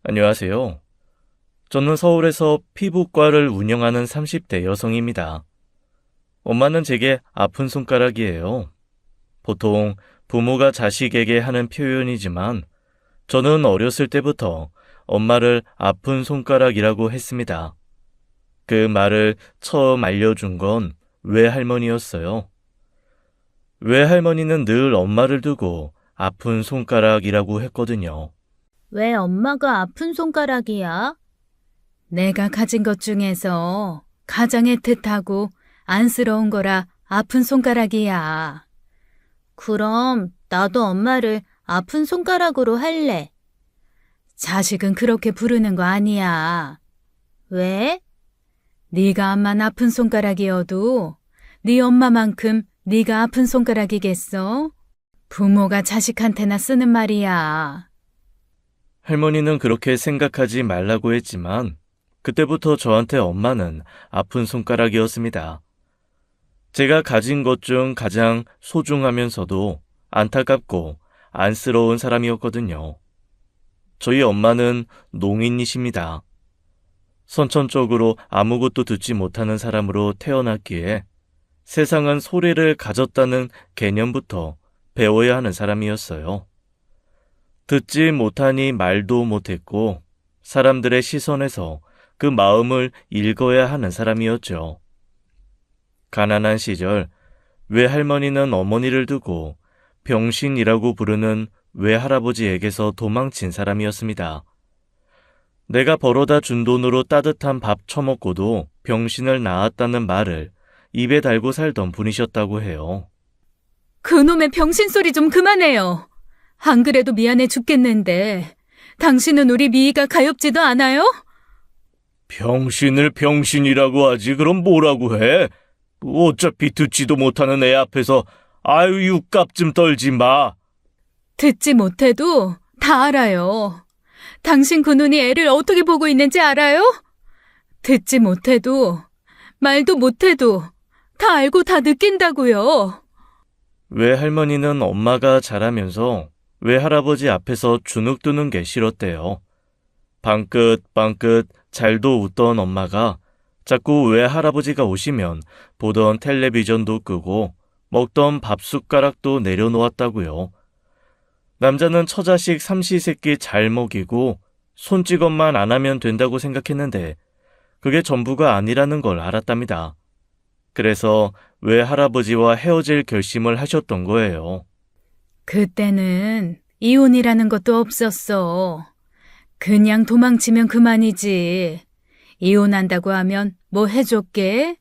안녕하세요. 저는 서울에서 피부과를 운영하는 30대 여성입니다. 엄마는 제게 아픈 손가락이에요. 보통 부모가 자식에게 하는 표현이지만 저는 어렸을 때부터 엄마를 아픈 손가락이라고 했습니다. 그 말을 처음 알려준 건 외할머니였어요. 외할머니는 늘 엄마를 두고 아픈 손가락이라고 했거든요. 왜 엄마가 아픈 손가락이야? 내가 가진 것 중에서 가장 애틋하고 안쓰러운 거라 아픈 손가락이야. 그럼 나도 엄마를 아픈 손가락으로 할래. 자식은 그렇게 부르는 거 아니야. 왜? 네가 암만 아픈 손가락이어도 네 엄마만큼 네가 아픈 손가락이겠어? 부모가 자식한테나 쓰는 말이야. 할머니는 그렇게 생각하지 말라고 했지만 그때부터 저한테 엄마는 아픈 손가락이었습니다. 제가 가진 것 중 가장 소중하면서도 안타깝고 안쓰러운 사람이었거든요. 저희 엄마는 농인이십니다. 선천적으로 아무것도 듣지 못하는 사람으로 태어났기에 세상은 소리를 가졌다는 개념부터 배워야 하는 사람이었어요. 듣지 못하니 말도 못했고 사람들의 시선에서 그 마음을 읽어야 하는 사람이었죠. 가난한 시절 외할머니는 어머니를 두고 병신이라고 부르는 외할아버지에게서 도망친 사람이었습니다. 내가 벌어다 준 돈으로 따뜻한 밥 처먹고도 병신을 낳았다는 말을 입에 달고 살던 분이셨다고 해요. 그놈의 병신 소리 좀 그만해요. 안 그래도 미안해 죽겠는데 당신은 우리 미희가 가엾지도 않아요? 병신을 병신이라고 하지 그럼 뭐라고 해? 어차피 듣지도 못하는 애 앞에서 아유 육갑 좀 떨지 마. 듣지 못해도 다 알아요. 당신 그 눈이 애를 어떻게 보고 있는지 알아요? 듣지 못해도 말도 못해도 다 알고 다 느낀다고요. 외할머니는 엄마가 자라면서 외할아버지 앞에서 주눅 드는 게 싫었대요. 방긋방긋 잘도 웃던 엄마가 자꾸 외할아버지가 오시면 보던 텔레비전도 끄고 먹던 밥숟가락도 내려놓았다고요. 남자는 처자식 삼시세끼 잘 먹이고 손찌검만 안 하면 된다고 생각했는데 그게 전부가 아니라는 걸 알았답니다. 그래서 외할아버지와 헤어질 결심을 하셨던 거예요. 그때는 이혼이라는 것도 없었어. 그냥 도망치면 그만이지. 이혼한다고 하면 뭐 해줬게?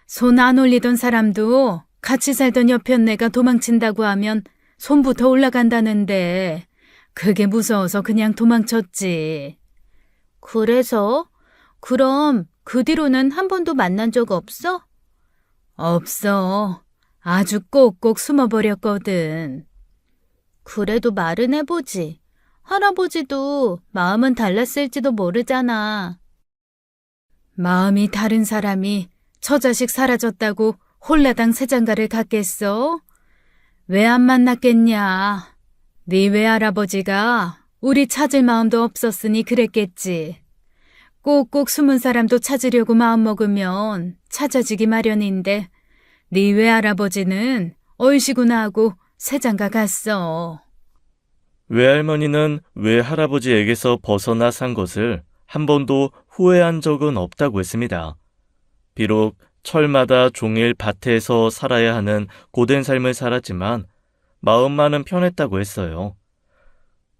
손 안 올리던 사람도 같이 살던 여편네가 도망친다고 하면 손부터 올라간다는데 그게 무서워서 그냥 도망쳤지. 그래서? 그럼 그 뒤로는 한 번도 만난 적 없어? 없어. 아주 꼭꼭 숨어버렸거든. 그래도 말은 해보지. 할아버지도 마음은 달랐을지도 모르잖아. 마음이 다른 사람이 처자식 사라졌다고 홀라당 새장가를 갖겠어? 왜 안 만났겠냐? 네 외할아버지가 우리 찾을 마음도 없었으니 그랬겠지. 꼭꼭 숨은 사람도 찾으려고 마음먹으면 찾아지기 마련인데 네 외할아버지는 얼씨구나 하고 새장가 갔어. 외할머니는 외할아버지에게서 벗어나 산 것을 한 번도 후회한 적은 없다고 했습니다. 비록 철마다 종일 밭에서 살아야 하는 고된 삶을 살았지만 마음만은 편했다고 했어요.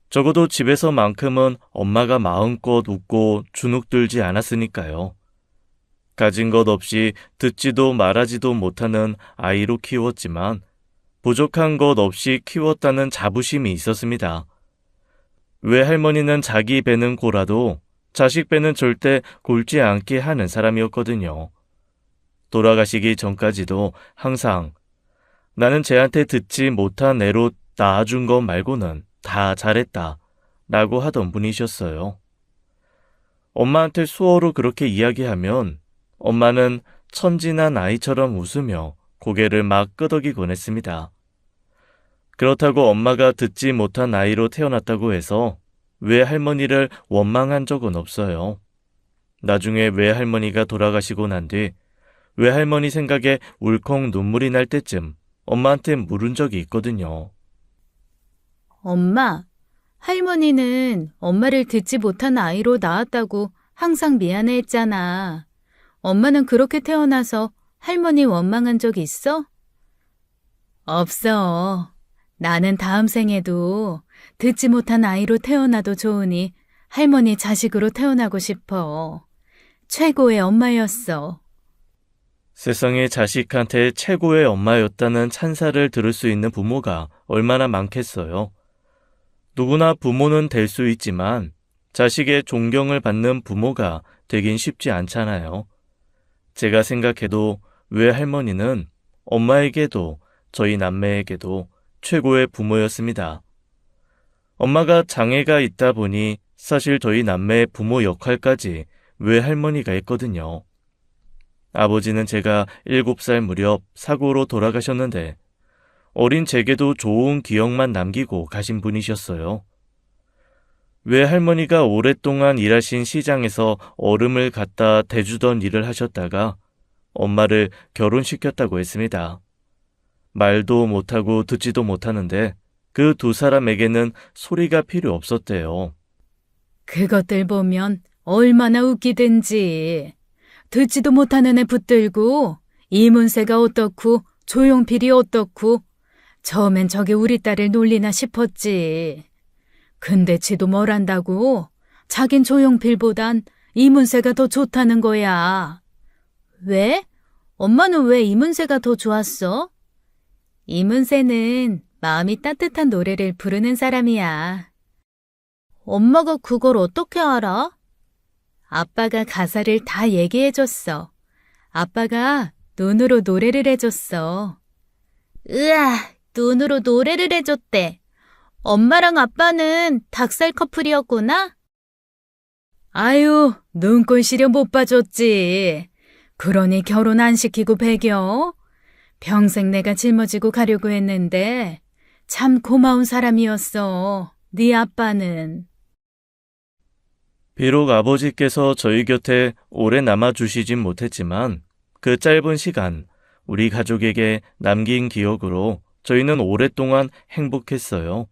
적어도 집에서만큼은 엄마가 마음껏 웃고 주눅들지 않았으니까요. 가진 것 없이 듣지도 말하지도 못하는 아이로 키웠지만 부족한 것 없이 키웠다는 자부심이 있었습니다. 외할머니는 자기 배는 고라도 자식 배는 절대 골지 않게 하는 사람이었거든요. 돌아가시기 전까지도 항상 나는 쟤한테 듣지 못한 애로 낳아준 것 말고는 다 잘했다 라고 하던 분이셨어요. 엄마한테 수어로 그렇게 이야기하면 엄마는 천진한 아이처럼 웃으며 고개를 막 끄덕이곤 했습니다. 그렇다고 엄마가 듣지 못한 아이로 태어났다고 해서 외할머니를 원망한 적은 없어요. 나중에 외할머니가 돌아가시고 난 뒤 외할머니 생각에 울컥 눈물이 날 때쯤 엄마한테 물은 적이 있거든요. 엄마, 할머니는 엄마를 듣지 못한 아이로 낳았다고 항상 미안해했잖아. 엄마는 그렇게 태어나서 할머니 원망한 적 있어? 없어. 나는 다음 생에도 듣지 못한 아이로 태어나도 좋으니 할머니 자식으로 태어나고 싶어. 최고의 엄마였어. 세상에 자식한테 최고의 엄마였다는 찬사를 들을 수 있는 부모가 얼마나 많겠어요. 누구나 부모는 될 수 있지만 자식의 존경을 받는 부모가 되긴 쉽지 않잖아요. 제가 생각해도 외할머니는 엄마에게도 저희 남매에게도 최고의 부모였습니다. 엄마가 장애가 있다 보니 사실 저희 남매의 부모 역할까지 외할머니가 했거든요. 아버지는 제가 7살 무렵 사고로 돌아가셨는데 어린 제게도 좋은 기억만 남기고 가신 분이셨어요. 외할머니가 오랫동안 일하신 시장에서 얼음을 갖다 대주던 일을 하셨다가 엄마를 결혼시켰다고 했습니다. 말도 못하고 듣지도 못하는데 그 두 사람에게는 소리가 필요 없었대요. 그것들 보면 얼마나 웃기든지. 듣지도 못하는 애 붙들고 이문세가 어떻고 조용필이 어떻고 처음엔 저게 우리 딸을 놀리나 싶었지. 근데 지도 뭘 안다고 자긴 조용필보단 이문세가 더 좋다는 거야. 왜? 엄마는 왜 이문세가 더 좋았어? 이문세는 마음이 따뜻한 노래를 부르는 사람이야. 엄마가 그걸 어떻게 알아? 아빠가 가사를 다 얘기해줬어. 아빠가 눈으로 노래를 해줬어. 으아, 눈으로 노래를 해줬대. 엄마랑 아빠는 닭살 커플이었구나? 아유, 눈꼴 시려 못 봐줬지. 그러니 결혼 안 시키고 배겨? 평생 내가 짊어지고 가려고 했는데 참 고마운 사람이었어. 네 아빠는. 비록 아버지께서 저희 곁에 오래 남아주시진 못했지만 그 짧은 시간 우리 가족에게 남긴 기억으로 저희는 오랫동안 행복했어요.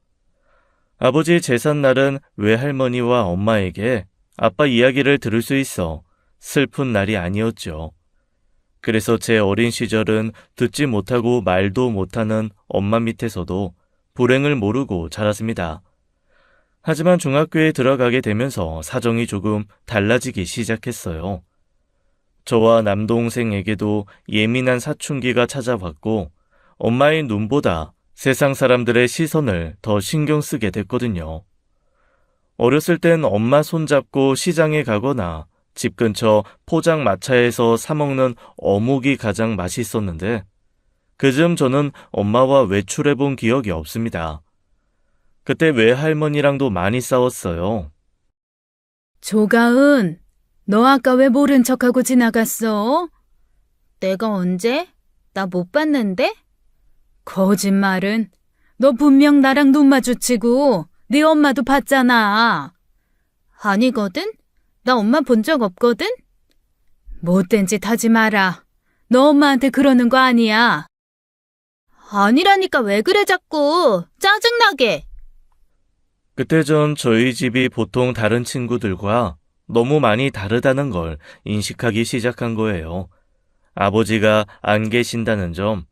아버지 제삿날은 외할머니와 엄마에게 아빠 이야기를 들을 수 있어 슬픈 날이 아니었죠. 그래서 제 어린 시절은 듣지 못하고 말도 못하는 엄마 밑에서도 불행을 모르고 자랐습니다. 하지만 중학교에 들어가게 되면서 사정이 조금 달라지기 시작했어요. 저와 남동생에게도 예민한 사춘기가 찾아왔고 엄마의 눈보다 세상 사람들의 시선을 더 신경 쓰게 됐거든요. 어렸을 땐 엄마 손잡고 시장에 가거나 집 근처 포장마차에서 사 먹는 어묵이 가장 맛있었는데 그즈음 저는 엄마와 외출해 본 기억이 없습니다. 그때 외할머니랑도 많이 싸웠어요. 조가은, 너 아까 왜 모른 척하고 지나갔어? 내가 언제? 나 못 봤는데? 거짓말은. 너 분명 나랑 눈 마주치고 네 엄마도 봤잖아. 아니거든? 나 엄마 본 적 없거든? 못된 짓 하지 마라. 너 엄마한테 그러는 거 아니야. 아니라니까 왜 그래 자꾸. 짜증나게. 그때 전 저희 집이 보통 다른 친구들과 너무 많이 다르다는 걸 인식하기 시작한 거예요. 아버지가 안 계신다는 점,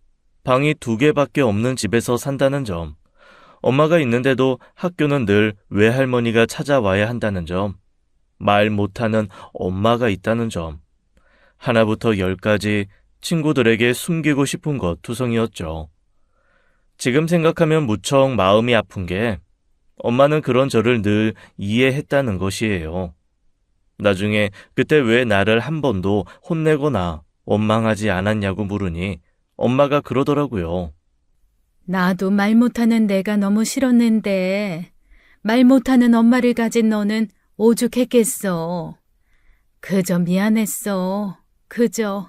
방이 2개밖에 없는 집에서 산다는 점, 엄마가 있는데도 학교는 늘 외할머니가 찾아와야 한다는 점, 말 못하는 엄마가 있다는 점, 하나부터 10까지 친구들에게 숨기고 싶은 것 투성이었죠. 지금 생각하면 무척 마음이 아픈 게 엄마는 그런 저를 늘 이해했다는 것이에요. 나중에 그때 왜 나를 한 번도 혼내거나 원망하지 않았냐고 물으니 엄마가 그러더라고요. 나도 말 못하는 내가 너무 싫었는데 말 못하는 엄마를 가진 너는 오죽했겠어. 그저 미안했어. 그저.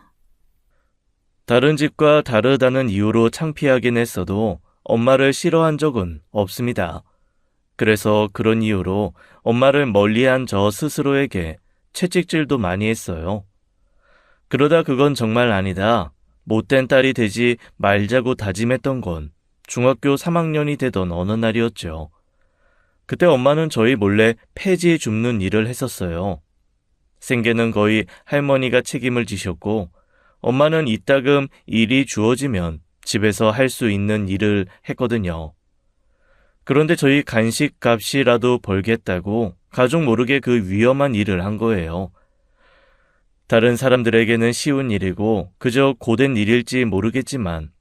다른 집과 다르다는 이유로 창피하긴 했어도 엄마를 싫어한 적은 없습니다. 그래서 그런 이유로 엄마를 멀리한 저 스스로에게 채찍질도 많이 했어요. 그러다 그건 정말 아니다. 못된 딸이 되지 말자고 다짐했던 건 중학교 3학년이 되던 어느 날이었죠. 그때 엄마는 저희 몰래 폐지 줍는 일을 했었어요. 생계는 거의 할머니가 책임을 지셨고 엄마는 이따금 일이 주어지면 집에서 할 수 있는 일을 했거든요. 그런데 저희 간식 값이라도 벌겠다고 가족 모르게 그 위험한 일을 한 거예요. 다른 사람들에게는 쉬운 일이고 그저 고된 일일지 모르겠지만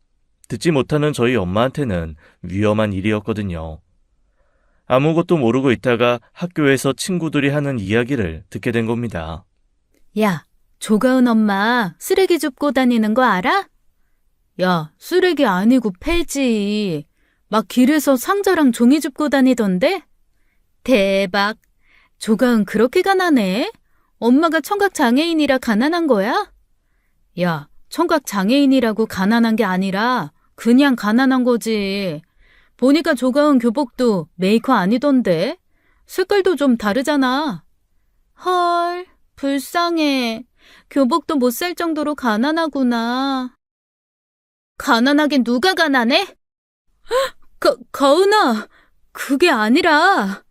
듣지 못하는 저희 엄마한테는 위험한 일이었거든요. 아무것도 모르고 있다가 학교에서 친구들이 하는 이야기를 듣게 된 겁니다. 야, 조가은 엄마 쓰레기 줍고 다니는 거 알아? 야, 쓰레기 아니고 폐지. 막 길에서 상자랑 종이 줍고 다니던데? 대박. 조가은 그렇게 가난해? 엄마가 청각 장애인이라 가난한 거야? 야, 청각 장애인이라고 가난한 게 아니라 그냥 가난한 거지. 보니까 조가은 교복도 메이커 아니던데? 색깔도 좀 다르잖아. 헐, 불쌍해. 교복도 못 살 정도로 가난하구나. 가난하긴 누가 가난해? 가은아, 그게 아니라.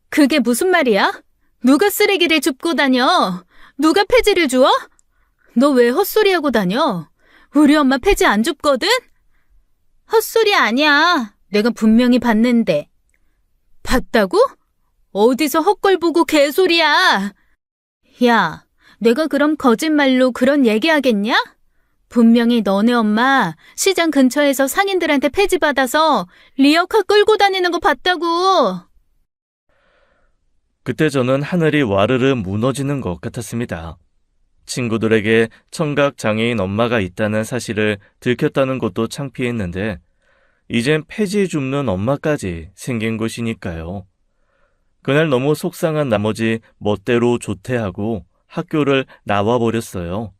그게 무슨 말이야? 누가 쓰레기를 줍고 다녀? 누가 폐지를 주워? 너 왜 헛소리하고 다녀? 우리 엄마 폐지 안 줍거든? 헛소리 아니야. 내가 분명히 봤는데. 봤다고? 어디서 헛걸 보고 개소리야? 야, 내가 그럼 거짓말로 그런 얘기하겠냐? 분명히 너네 엄마 시장 근처에서 상인들한테 폐지 받아서 리어카 끌고 다니는 거 봤다고. 그때 저는 하늘이 와르르 무너지는 것 같았습니다. 친구들에게 청각 장애인 엄마가 있다는 사실을 들켰다는 것도 창피했는데 이젠 폐지 줍는 엄마까지 생긴 것이니까요. 그날 너무 속상한 나머지 멋대로 조퇴하고 학교를 나와버렸어요.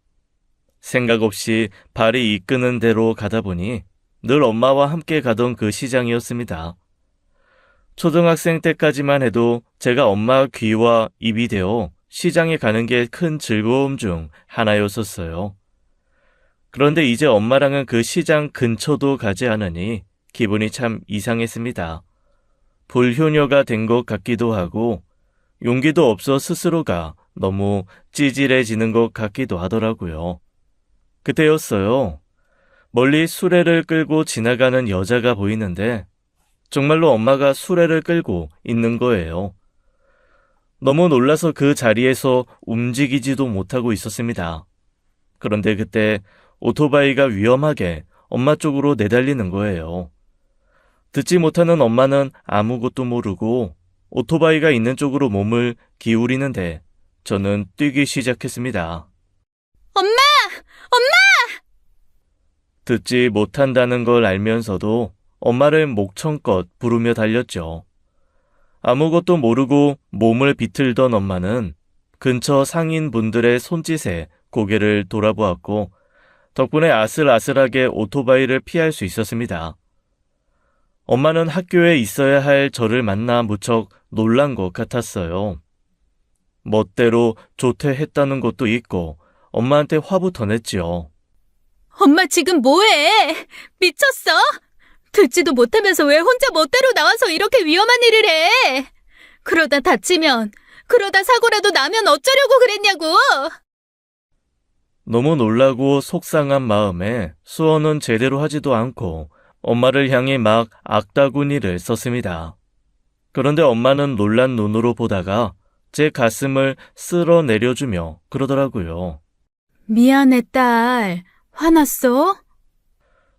생각 없이 발이 이끄는 대로 가다 보니 늘 엄마와 함께 가던 그 시장이었습니다. 초등학생 때까지만 해도 제가 엄마 귀와 입이 되어 시장에 가는 게 큰 즐거움 중 하나였었어요. 그런데 이제 엄마랑은 그 시장 근처도 가지 않으니 기분이 참 이상했습니다. 불효녀가 된 것 같기도 하고 용기도 없어 스스로가 너무 찌질해지는 것 같기도 하더라고요. 그때였어요. 멀리 수레를 끌고 지나가는 여자가 보이는데 정말로 엄마가 수레를 끌고 있는 거예요. 너무 놀라서 그 자리에서 움직이지도 못하고 있었습니다. 그런데 그때 오토바이가 위험하게 엄마 쪽으로 내달리는 거예요. 듣지 못하는 엄마는 아무것도 모르고 오토바이가 있는 쪽으로 몸을 기울이는데 저는 뛰기 시작했습니다. 엄마! 엄마! 듣지 못한다는 걸 알면서도 엄마를 목청껏 부르며 달렸죠. 아무것도 모르고 몸을 비틀던 엄마는 근처 상인분들의 손짓에 고개를 돌아보았고 덕분에 아슬아슬하게 오토바이를 피할 수 있었습니다. 엄마는 학교에 있어야 할 저를 만나 무척 놀란 것 같았어요. 멋대로 조퇴했다는 것도 있고 엄마한테 화부터 냈지요. 엄마 지금 뭐해? 미쳤어? 듣지도 못하면서 왜 혼자 멋대로 나와서 이렇게 위험한 일을 해? 그러다 다치면, 그러다 사고라도 나면 어쩌려고 그랬냐고! 너무 놀라고 속상한 마음에 수어는 제대로 하지도 않고 엄마를 향해 막 악다구니를 썼습니다. 그런데 엄마는 놀란 눈으로 보다가 제 가슴을 쓸어 내려주며 그러더라고요. 미안해, 딸. 화났어?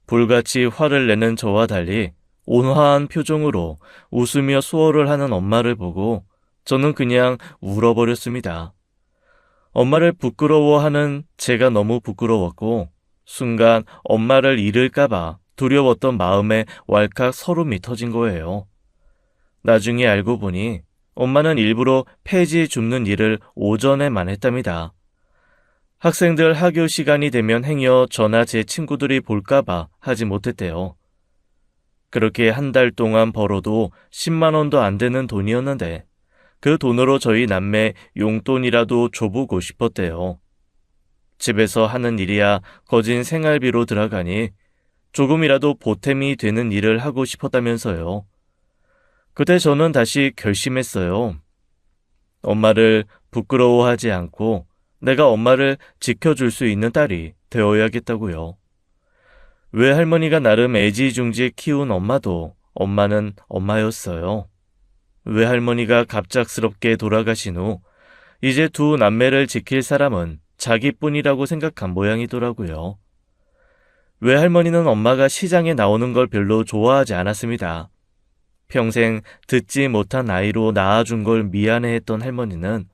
불같이 화를 내는 저와 달리 온화한 표정으로 웃으며 수어를 하는 엄마를 보고 저는 그냥 울어버렸습니다. 엄마를 부끄러워하는 제가 너무 부끄러웠고 순간 엄마를 잃을까봐 두려웠던 마음에 왈칵 서름이 터진 거예요. 나중에 알고 보니 엄마는 일부러 폐지 줍는 일을 오전에만 했답니다. 학생들 하교 시간이 되면 행여 저나 제 친구들이 볼까봐 하지 못했대요. 그렇게 한 달 동안 벌어도 10만 원도 안 되는 돈이었는데 그 돈으로 저희 남매 용돈이라도 줘보고 싶었대요. 집에서 하는 일이야 거진 생활비로 들어가니 조금이라도 보탬이 되는 일을 하고 싶었다면서요. 그때 저는 다시 결심했어요. 엄마를 부끄러워하지 않고 내가 엄마를 지켜줄 수 있는 딸이 되어야겠다고요. 외할머니가 나름 애지중지 키운 엄마도 엄마는 엄마였어요. 외할머니가 갑작스럽게 돌아가신 후 이제 두 남매를 지킬 사람은 자기뿐이라고 생각한 모양이더라고요. 외할머니는 엄마가 시장에 나오는 걸 별로 좋아하지 않았습니다. 평생 듣지 못한 아이로 낳아준 걸 미안해했던 할머니는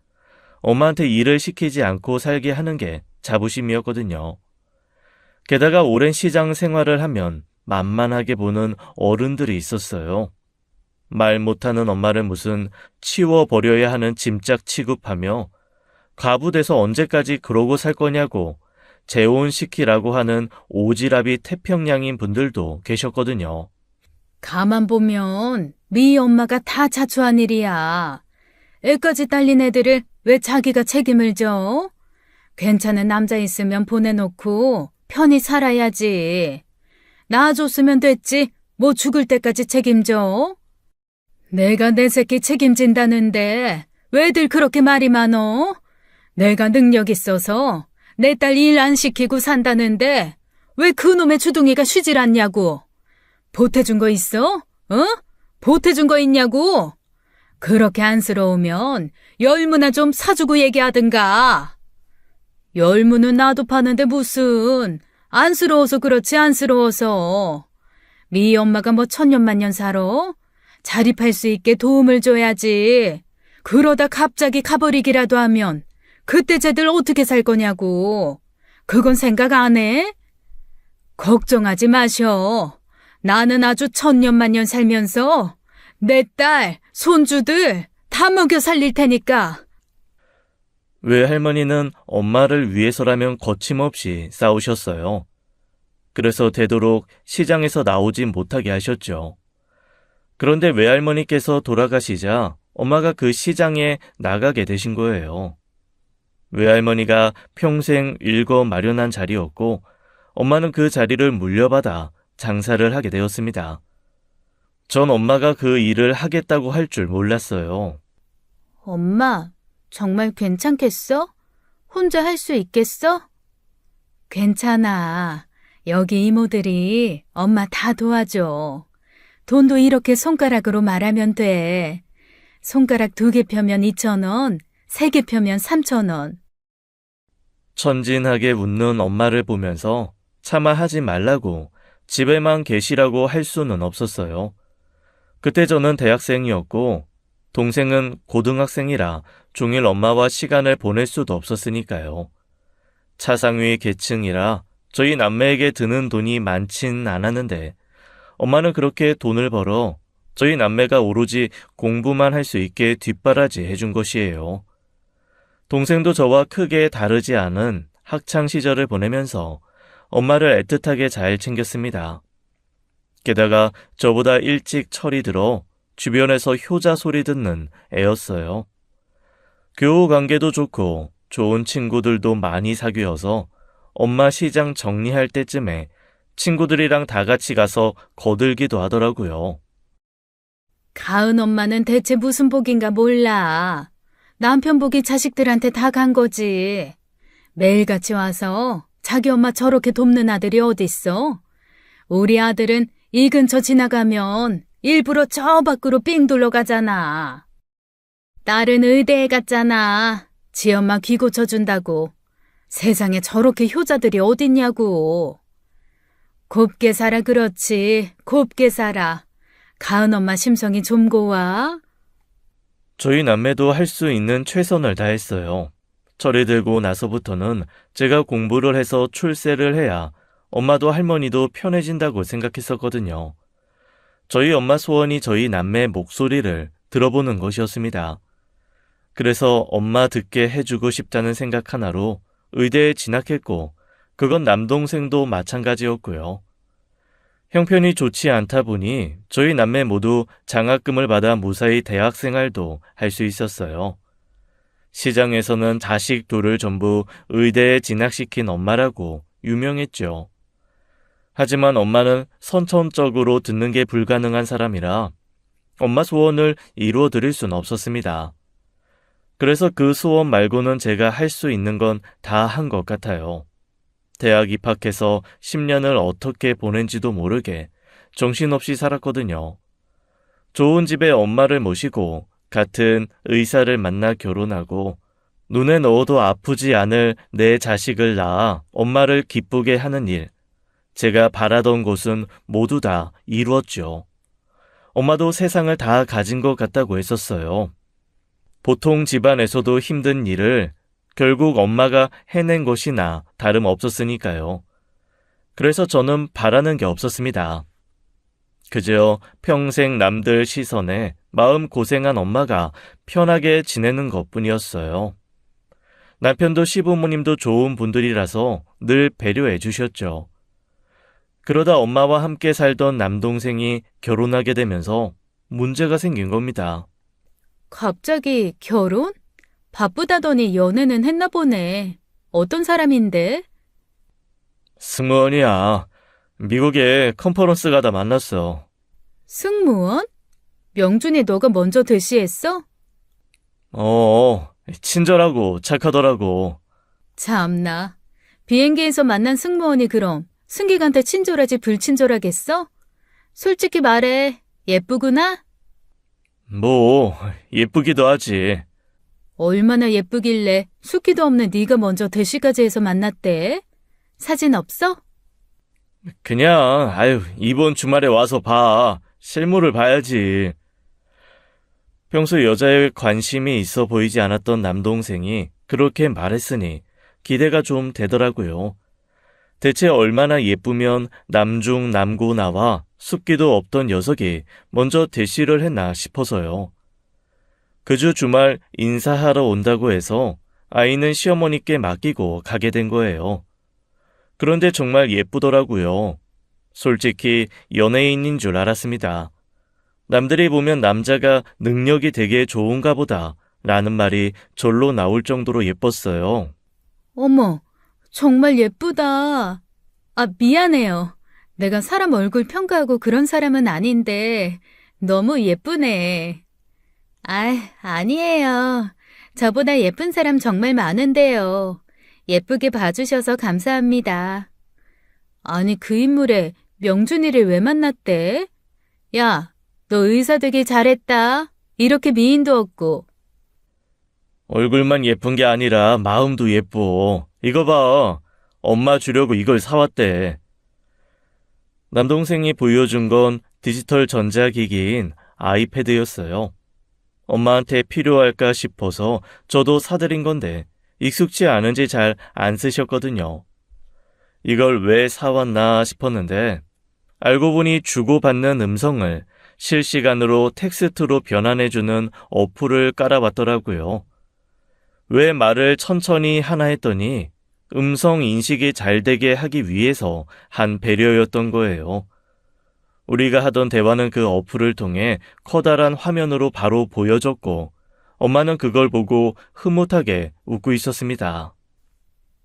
엄마한테 일을 시키지 않고 살게 하는 게 자부심이었거든요. 게다가 오랜 시장 생활을 하면 만만하게 보는 어른들이 있었어요. 말 못하는 엄마를 무슨 치워버려야 하는 짐짝 취급하며 과부돼서 언제까지 그러고 살 거냐고 재혼시키라고 하는 오지랖이 태평양인 분들도 계셨거든요. 가만 보면 네 엄마가 다 자초한 일이야. 애까지 딸린 애들을 왜 자기가 책임을 져? 괜찮은 남자 있으면 보내놓고 편히 살아야지. 낳아줬으면 됐지. 뭐 죽을 때까지 책임져? 내가 내 새끼 책임진다는데 왜들 그렇게 말이 많어? 내가 능력 있어서 내 딸 일 안 시키고 산다는데 왜 그놈의 주둥이가 쉬질 않냐고. 보태준 거 있어? 어? 보태준 거 있냐고? 그렇게 안쓰러우면 열무나 좀 사주고 얘기하든가. 열무는 나도 파는데 무슨 안쓰러워서 그렇지 안쓰러워서. 네 엄마가 뭐 천년만년 살아? 자립할 수 있게 도움을 줘야지. 그러다 갑자기 가버리기라도 하면 그때 쟤들 어떻게 살 거냐고. 그건 생각 안 해? 걱정하지 마셔. 나는 아주 천년만년 살면서 내 딸, 손주들 다 먹여 살릴 테니까. 외할머니는 엄마를 위해서라면 거침없이 싸우셨어요. 그래서 되도록 시장에서 나오지 못하게 하셨죠. 그런데 외할머니께서 돌아가시자 엄마가 그 시장에 나가게 되신 거예요. 외할머니가 평생 일궈 마련한 자리였고 엄마는 그 자리를 물려받아 장사를 하게 되었습니다. 전 엄마가 그 일을 하겠다고 할 줄 몰랐어요. 엄마, 정말 괜찮겠어? 혼자 할 수 있겠어? 괜찮아. 여기 이모들이 엄마 다 도와줘. 돈도 이렇게 손가락으로 말하면 돼. 손가락 2개 펴면 2,000원, 3개 펴면 3,000원. 천진하게 웃는 엄마를 보면서 차마 하지 말라고 집에만 계시라고 할 수는 없었어요. 그때 저는 대학생이었고 동생은 고등학생이라 종일 엄마와 시간을 보낼 수도 없었으니까요. 차상위 계층이라 저희 남매에게 드는 돈이 많진 않았는데 엄마는 그렇게 돈을 벌어 저희 남매가 오로지 공부만 할 수 있게 뒷바라지 해준 것이에요. 동생도 저와 크게 다르지 않은 학창 시절을 보내면서 엄마를 애틋하게 잘 챙겼습니다. 게다가 저보다 일찍 철이 들어 주변에서 효자 소리 듣는 애였어요. 교우 관계도 좋고 좋은 친구들도 많이 사귀어서 엄마 시장 정리할 때쯤에 친구들이랑 다 같이 가서 거들기도 하더라고요. 가은 엄마는 대체 무슨 복인가 몰라. 남편 복이 자식들한테 다 간 거지. 매일같이 와서 자기 엄마 저렇게 돕는 아들이 어딨어? 우리 아들은 이 근처 지나가면 일부러 저 밖으로 삥 둘러 가잖아. 딸은 의대에 갔잖아. 지 엄마 귀 고쳐준다고. 세상에 저렇게 효자들이 어딨냐고. 곱게 살아 그렇지. 곱게 살아. 가은 엄마 심성이 좀 고와. 저희 남매도 할 수 있는 최선을 다했어요. 철이 들고 나서부터는 제가 공부를 해서 출세를 해야 엄마도 할머니도 편해진다고 생각했었거든요. 저희 엄마 소원이 저희 남매 목소리를 들어보는 것이었습니다. 그래서 엄마 듣게 해주고 싶다는 생각 하나로 의대에 진학했고 그건 남동생도 마찬가지였고요. 형편이 좋지 않다 보니 저희 남매 모두 장학금을 받아 무사히 대학 생활도 할 수 있었어요. 시장에서는 자식 둘을 전부 의대에 진학시킨 엄마라고 유명했죠. 하지만 엄마는 선천적으로 듣는 게 불가능한 사람이라 엄마 소원을 이루어 드릴 수는 없었습니다. 그래서 그 소원 말고는 제가 할 수 있는 건 다 한 것 같아요. 대학 입학해서 10년을 어떻게 보낸지도 모르게 정신없이 살았거든요. 좋은 집에 엄마를 모시고 같은 의사를 만나 결혼하고 눈에 넣어도 아프지 않을 내 자식을 낳아 엄마를 기쁘게 하는 일, 제가 바라던 것은 모두 다 이루었죠. 엄마도 세상을 다 가진 것 같다고 했었어요. 보통 집안에서도 힘든 일을 결국 엄마가 해낸 것이나 다름없었으니까요. 그래서 저는 바라는 게 없었습니다. 그저 평생 남들 시선에 마음 고생한 엄마가 편하게 지내는 것뿐이었어요. 남편도 시부모님도 좋은 분들이라서 늘 배려해 주셨죠. 그러다 엄마와 함께 살던 남동생이 결혼하게 되면서 문제가 생긴 겁니다. 갑자기 결혼? 바쁘다더니 연애는 했나 보네. 어떤 사람인데? 승무원이야. 미국에 컨퍼런스 가다 만났어. 승무원? 명준이 너가 먼저 대시했어? 친절하고 착하더라고. 참나. 비행기에서 만난 승무원이 그럼 승객한테 친절하지 불친절하겠어? 솔직히 말해. 예쁘구나? 뭐, 예쁘기도 하지. 얼마나 예쁘길래 숫기도 없는 네가 먼저 대시까지 해서 만났대? 사진 없어? 그냥, 이번 주말에 와서 봐. 실물을 봐야지. 평소 여자에 관심이 있어 보이지 않았던 남동생이 그렇게 말했으니 기대가 좀 되더라고요. 대체 얼마나 예쁘면 남중 남고 나와 숫기도 없던 녀석이 먼저 대시를 했나 싶어서요. 그 주 주말 인사하러 온다고 해서 아이는 시어머니께 맡기고 가게 된 거예요. 그런데 정말 예쁘더라고요. 솔직히 연예인인 줄 알았습니다. 남들이 보면 남자가 능력이 되게 좋은가 보다 라는 말이 절로 나올 정도로 예뻤어요. 어머, 정말 예쁘다. 아, 미안해요. 내가 사람 얼굴 평가하고 그런 사람은 아닌데 너무 예쁘네. 아니에요. 저보다 예쁜 사람 정말 많은데요. 예쁘게 봐주셔서 감사합니다. 아니, 그 인물에 명준이를 왜 만났대? 야, 너 의사 되길 잘했다. 이렇게 미인도 없고. 얼굴만 예쁜 게 아니라 마음도 예뻐. 이거 봐. 엄마 주려고 이걸 사왔대. 남동생이 보여준 건 디지털 전자기기인 아이패드였어요. 엄마한테 필요할까 싶어서 저도 사드린 건데 익숙치 않은지 잘 안 쓰셨거든요. 이걸 왜 사왔나 싶었는데 알고 보니 주고받는 음성을 실시간으로 텍스트로 변환해주는 어플을 깔아봤더라고요. 왜 말을 천천히 하나 했더니 음성 인식이 잘 되게 하기 위해서 한 배려였던 거예요. 우리가 하던 대화는 그 어플을 통해 커다란 화면으로 바로 보여졌고 엄마는 그걸 보고 흐뭇하게 웃고 있었습니다.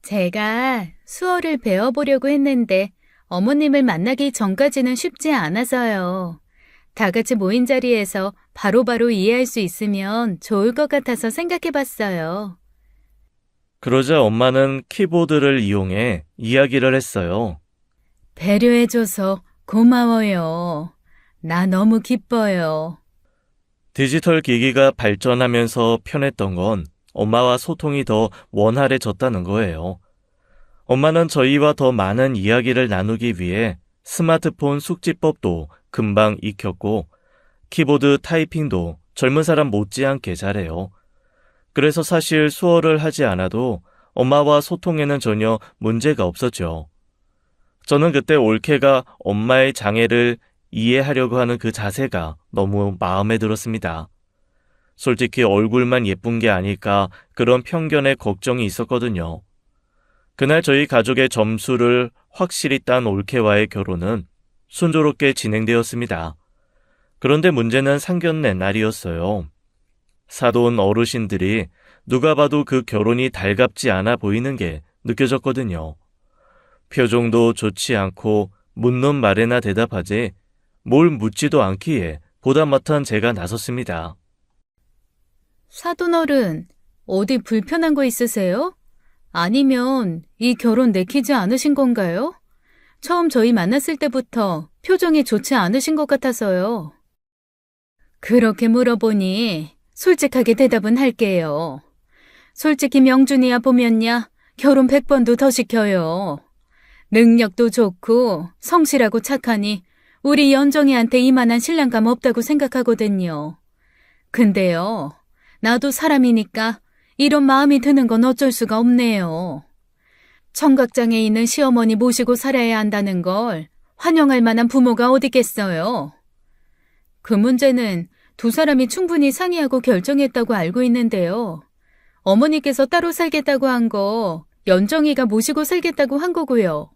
제가 수어를 배워보려고 했는데 어머님을 만나기 전까지는 쉽지 않아서요. 다 같이 모인 자리에서 바로바로 이해할 수 있으면 좋을 것 같아서 생각해봤어요. 그러자 엄마는 키보드를 이용해 이야기를 했어요. 배려해줘서 고마워요. 나 너무 기뻐요. 디지털 기기가 발전하면서 편했던 건 엄마와 소통이 더 원활해졌다는 거예요. 엄마는 저희와 더 많은 이야기를 나누기 위해 스마트폰 숙지법도 금방 익혔고 키보드 타이핑도 젊은 사람 못지않게 잘해요. 그래서 사실 수어를 하지 않아도 엄마와 소통에는 전혀 문제가 없었죠. 저는 그때 올케가 엄마의 장애를 이해하려고 하는 그 자세가 너무 마음에 들었습니다. 솔직히 얼굴만 예쁜 게 아닐까 그런 편견에 걱정이 있었거든요. 그날 저희 가족의 점수를 확실히 딴 올케와의 결혼은 순조롭게 진행되었습니다. 그런데 문제는 상견례 날이었어요. 사돈 어르신들이 누가 봐도 그 결혼이 달갑지 않아 보이는 게 느껴졌거든요. 표정도 좋지 않고 묻는 말에나 대답하지 뭘 묻지도 않기에 보다 못한 제가 나섰습니다. 사돈어른, 어디 불편한 거 있으세요? 아니면 이 결혼 내키지 않으신 건가요? 처음 저희 만났을 때부터 표정이 좋지 않으신 것 같아서요. 그렇게 물어보니 솔직하게 대답은 할게요. 솔직히 명준이야 보면야 결혼 100번도 더 시켜요. 능력도 좋고 성실하고 착하니 우리 연정이한테 이만한 신랑감 없다고 생각하거든요. 근데요, 나도 사람이니까 이런 마음이 드는 건 어쩔 수가 없네요. 청각장애 있는 시어머니 모시고 살아야 한다는 걸 환영할 만한 부모가 어디겠어요. 그 문제는 두 사람이 충분히 상의하고 결정했다고 알고 있는데요. 어머니께서 따로 살겠다고 한 거 연정이가 모시고 살겠다고 한 거고요.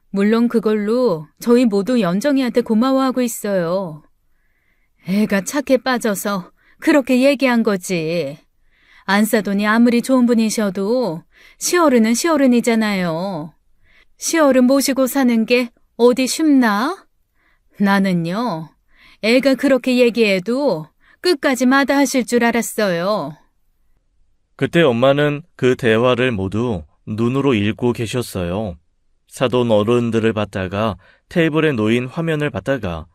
물론 그걸로 저희 모두 연정이한테 고마워하고 있어요. 애가 착해 빠져서 그렇게 얘기한 거지. 안사돈이 아무리 좋은 분이셔도 시어른은 시어른이잖아요. 시어른 모시고 사는 게 어디 쉽나? 나는요, 애가 그렇게 얘기해도 끝까지 마다하실 줄 알았어요. 그때 엄마는 그 대화를 모두 눈으로 읽고 계셨어요. 사돈 어른들을 봤다가 테이블에 놓인 화면을 봤다가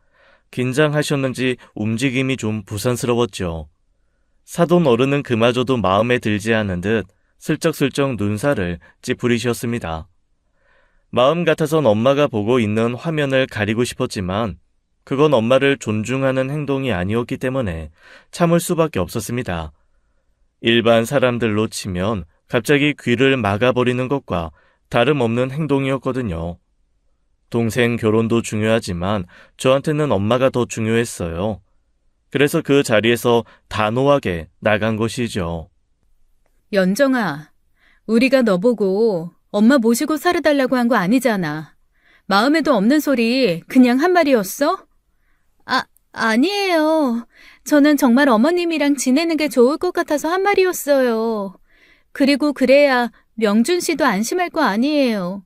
긴장하셨는지 움직임이 좀 부산스러웠죠. 사돈 어른은 그마저도 마음에 들지 않은 듯 슬쩍슬쩍 눈살을 찌푸리셨습니다. 마음 같아선 엄마가 보고 있는 화면을 가리고 싶었지만 그건 엄마를 존중하는 행동이 아니었기 때문에 참을 수밖에 없었습니다. 일반 사람들로 치면 갑자기 귀를 막아버리는 것과 다름없는 행동이었거든요. 동생 결혼도 중요하지만 저한테는 엄마가 더 중요했어요. 그래서 그 자리에서 단호하게 나간 것이죠. 연정아, 우리가 너보고 엄마 모시고 살아달라고 한 거 아니잖아. 마음에도 없는 소리 그냥 한 말이었어? 아니에요. 저는 정말 어머님이랑 지내는 게 좋을 것 같아서 한 말이었어요. 그리고 그래야 명준 씨도 안심할 거 아니에요.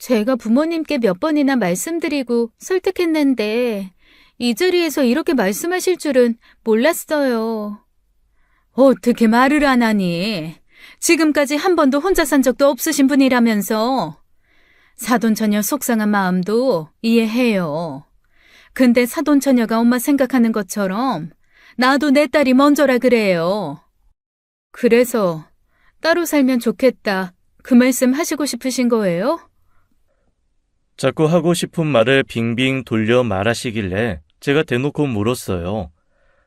제가 부모님께 몇 번이나 말씀드리고 설득했는데 이 자리에서 이렇게 말씀하실 줄은 몰랐어요. 어떻게 말을 안 하니? 지금까지 한 번도 혼자 산 적도 없으신 분이라면서. 사돈처녀 속상한 마음도 이해해요. 근데 사돈처녀가 엄마 생각하는 것처럼 나도 내 딸이 먼저라 그래요. 그래서 따로 살면 좋겠다. 그 말씀 하시고 싶으신 거예요? 자꾸 하고 싶은 말을 빙빙 돌려 말하시길래 제가 대놓고 물었어요.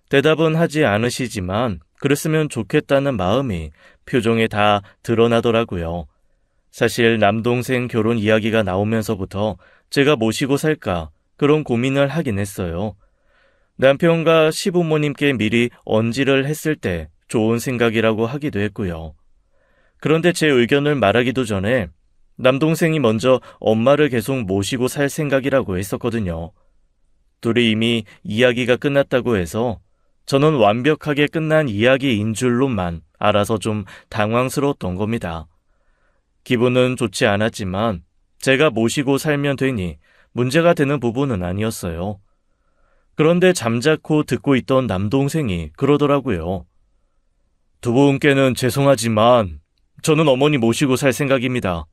대답은 하지 않으시지만 그랬으면 좋겠다는 마음이 표정에 다 드러나더라고요. 사실 남동생 결혼 이야기가 나오면서부터 제가 모시고 살까 그런 고민을 하긴 했어요. 남편과 시부모님께 미리 언지를 했을 때 좋은 생각이라고 하기도 했고요. 그런데 제 의견을 말하기도 전에 남동생이 먼저 엄마를 계속 모시고 살 생각이라고 했었거든요. 둘이 이미 이야기가 끝났다고 해서 저는 완벽하게 끝난 이야기인 줄로만 알아서 좀 당황스러웠던 겁니다. 기분은 좋지 않았지만 제가 모시고 살면 되니 문제가 되는 부분은 아니었어요. 그런데 잠자코 듣고 있던 남동생이 그러더라고요. 두 분께는 죄송하지만 저는 어머니 모시고 살 생각입니다.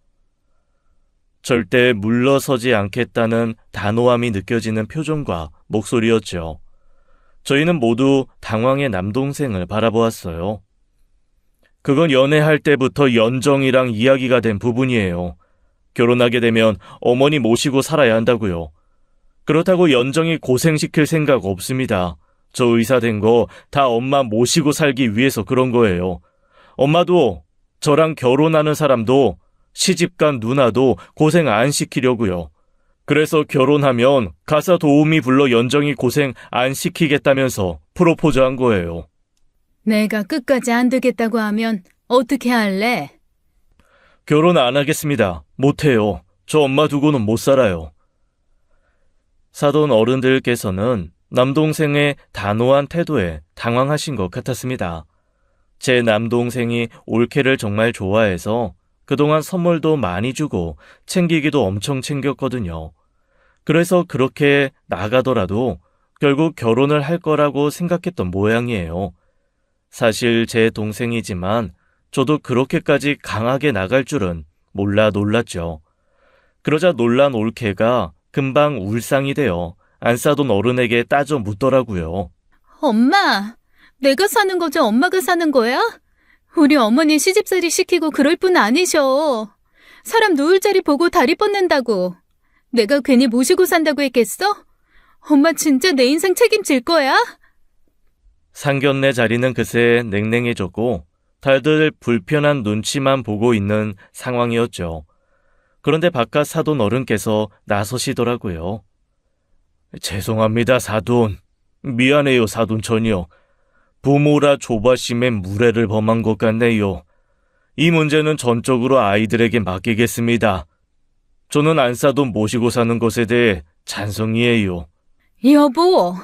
절대 물러서지 않겠다는 단호함이 느껴지는 표정과 목소리였죠. 저희는 모두 당황의 남동생을 바라보았어요. 그건 연애할 때부터 연정이랑 이야기가 된 부분이에요. 결혼하게 되면 어머니 모시고 살아야 한다고요. 그렇다고 연정이 고생시킬 생각 없습니다. 저 의사 된 거 다 엄마 모시고 살기 위해서 그런 거예요. 엄마도 저랑 결혼하는 사람도 시집간 누나도 고생 안 시키려고요. 그래서 결혼하면 가사 도우미 불러 연정이 고생 안 시키겠다면서 프로포즈한 거예요. 내가 끝까지 안 되겠다고 하면 어떻게 할래? 결혼 안 하겠습니다. 못해요. 저 엄마 두고는 못 살아요. 사돈 어른들께서는 남동생의 단호한 태도에 당황하신 것 같았습니다. 제 남동생이 올케를 정말 좋아해서 그동안 선물도 많이 주고 챙기기도 엄청 챙겼거든요. 그래서 그렇게 나가더라도 결국 결혼을 할 거라고 생각했던 모양이에요. 사실 제 동생이지만 저도 그렇게까지 강하게 나갈 줄은 몰라 놀랐죠. 그러자 놀란 올케가 금방 울상이 되어 안사돈 어른에게 따져 묻더라고요. 엄마, 내가 사는 거지 엄마가 사는 거야? 우리 어머니 시집살이 시키고 그럴 분 아니셔. 사람 누울 자리 보고 다리 뻗는다고. 내가 괜히 모시고 산다고 했겠어? 엄마 진짜 내 인생 책임질 거야? 상견례 자리는 그새 냉랭해졌고 다들 불편한 눈치만 보고 있는 상황이었죠. 그런데 바깥 사돈 어른께서 나서시더라고요. 죄송합니다, 사돈. 미안해요, 사돈 전혀. 부모라 조바심에 무례를 범한 것 같네요. 이 문제는 전적으로 아이들에게 맡기겠습니다. 저는 안사돈 모시고 사는 것에 대해 찬성이에요. 여보,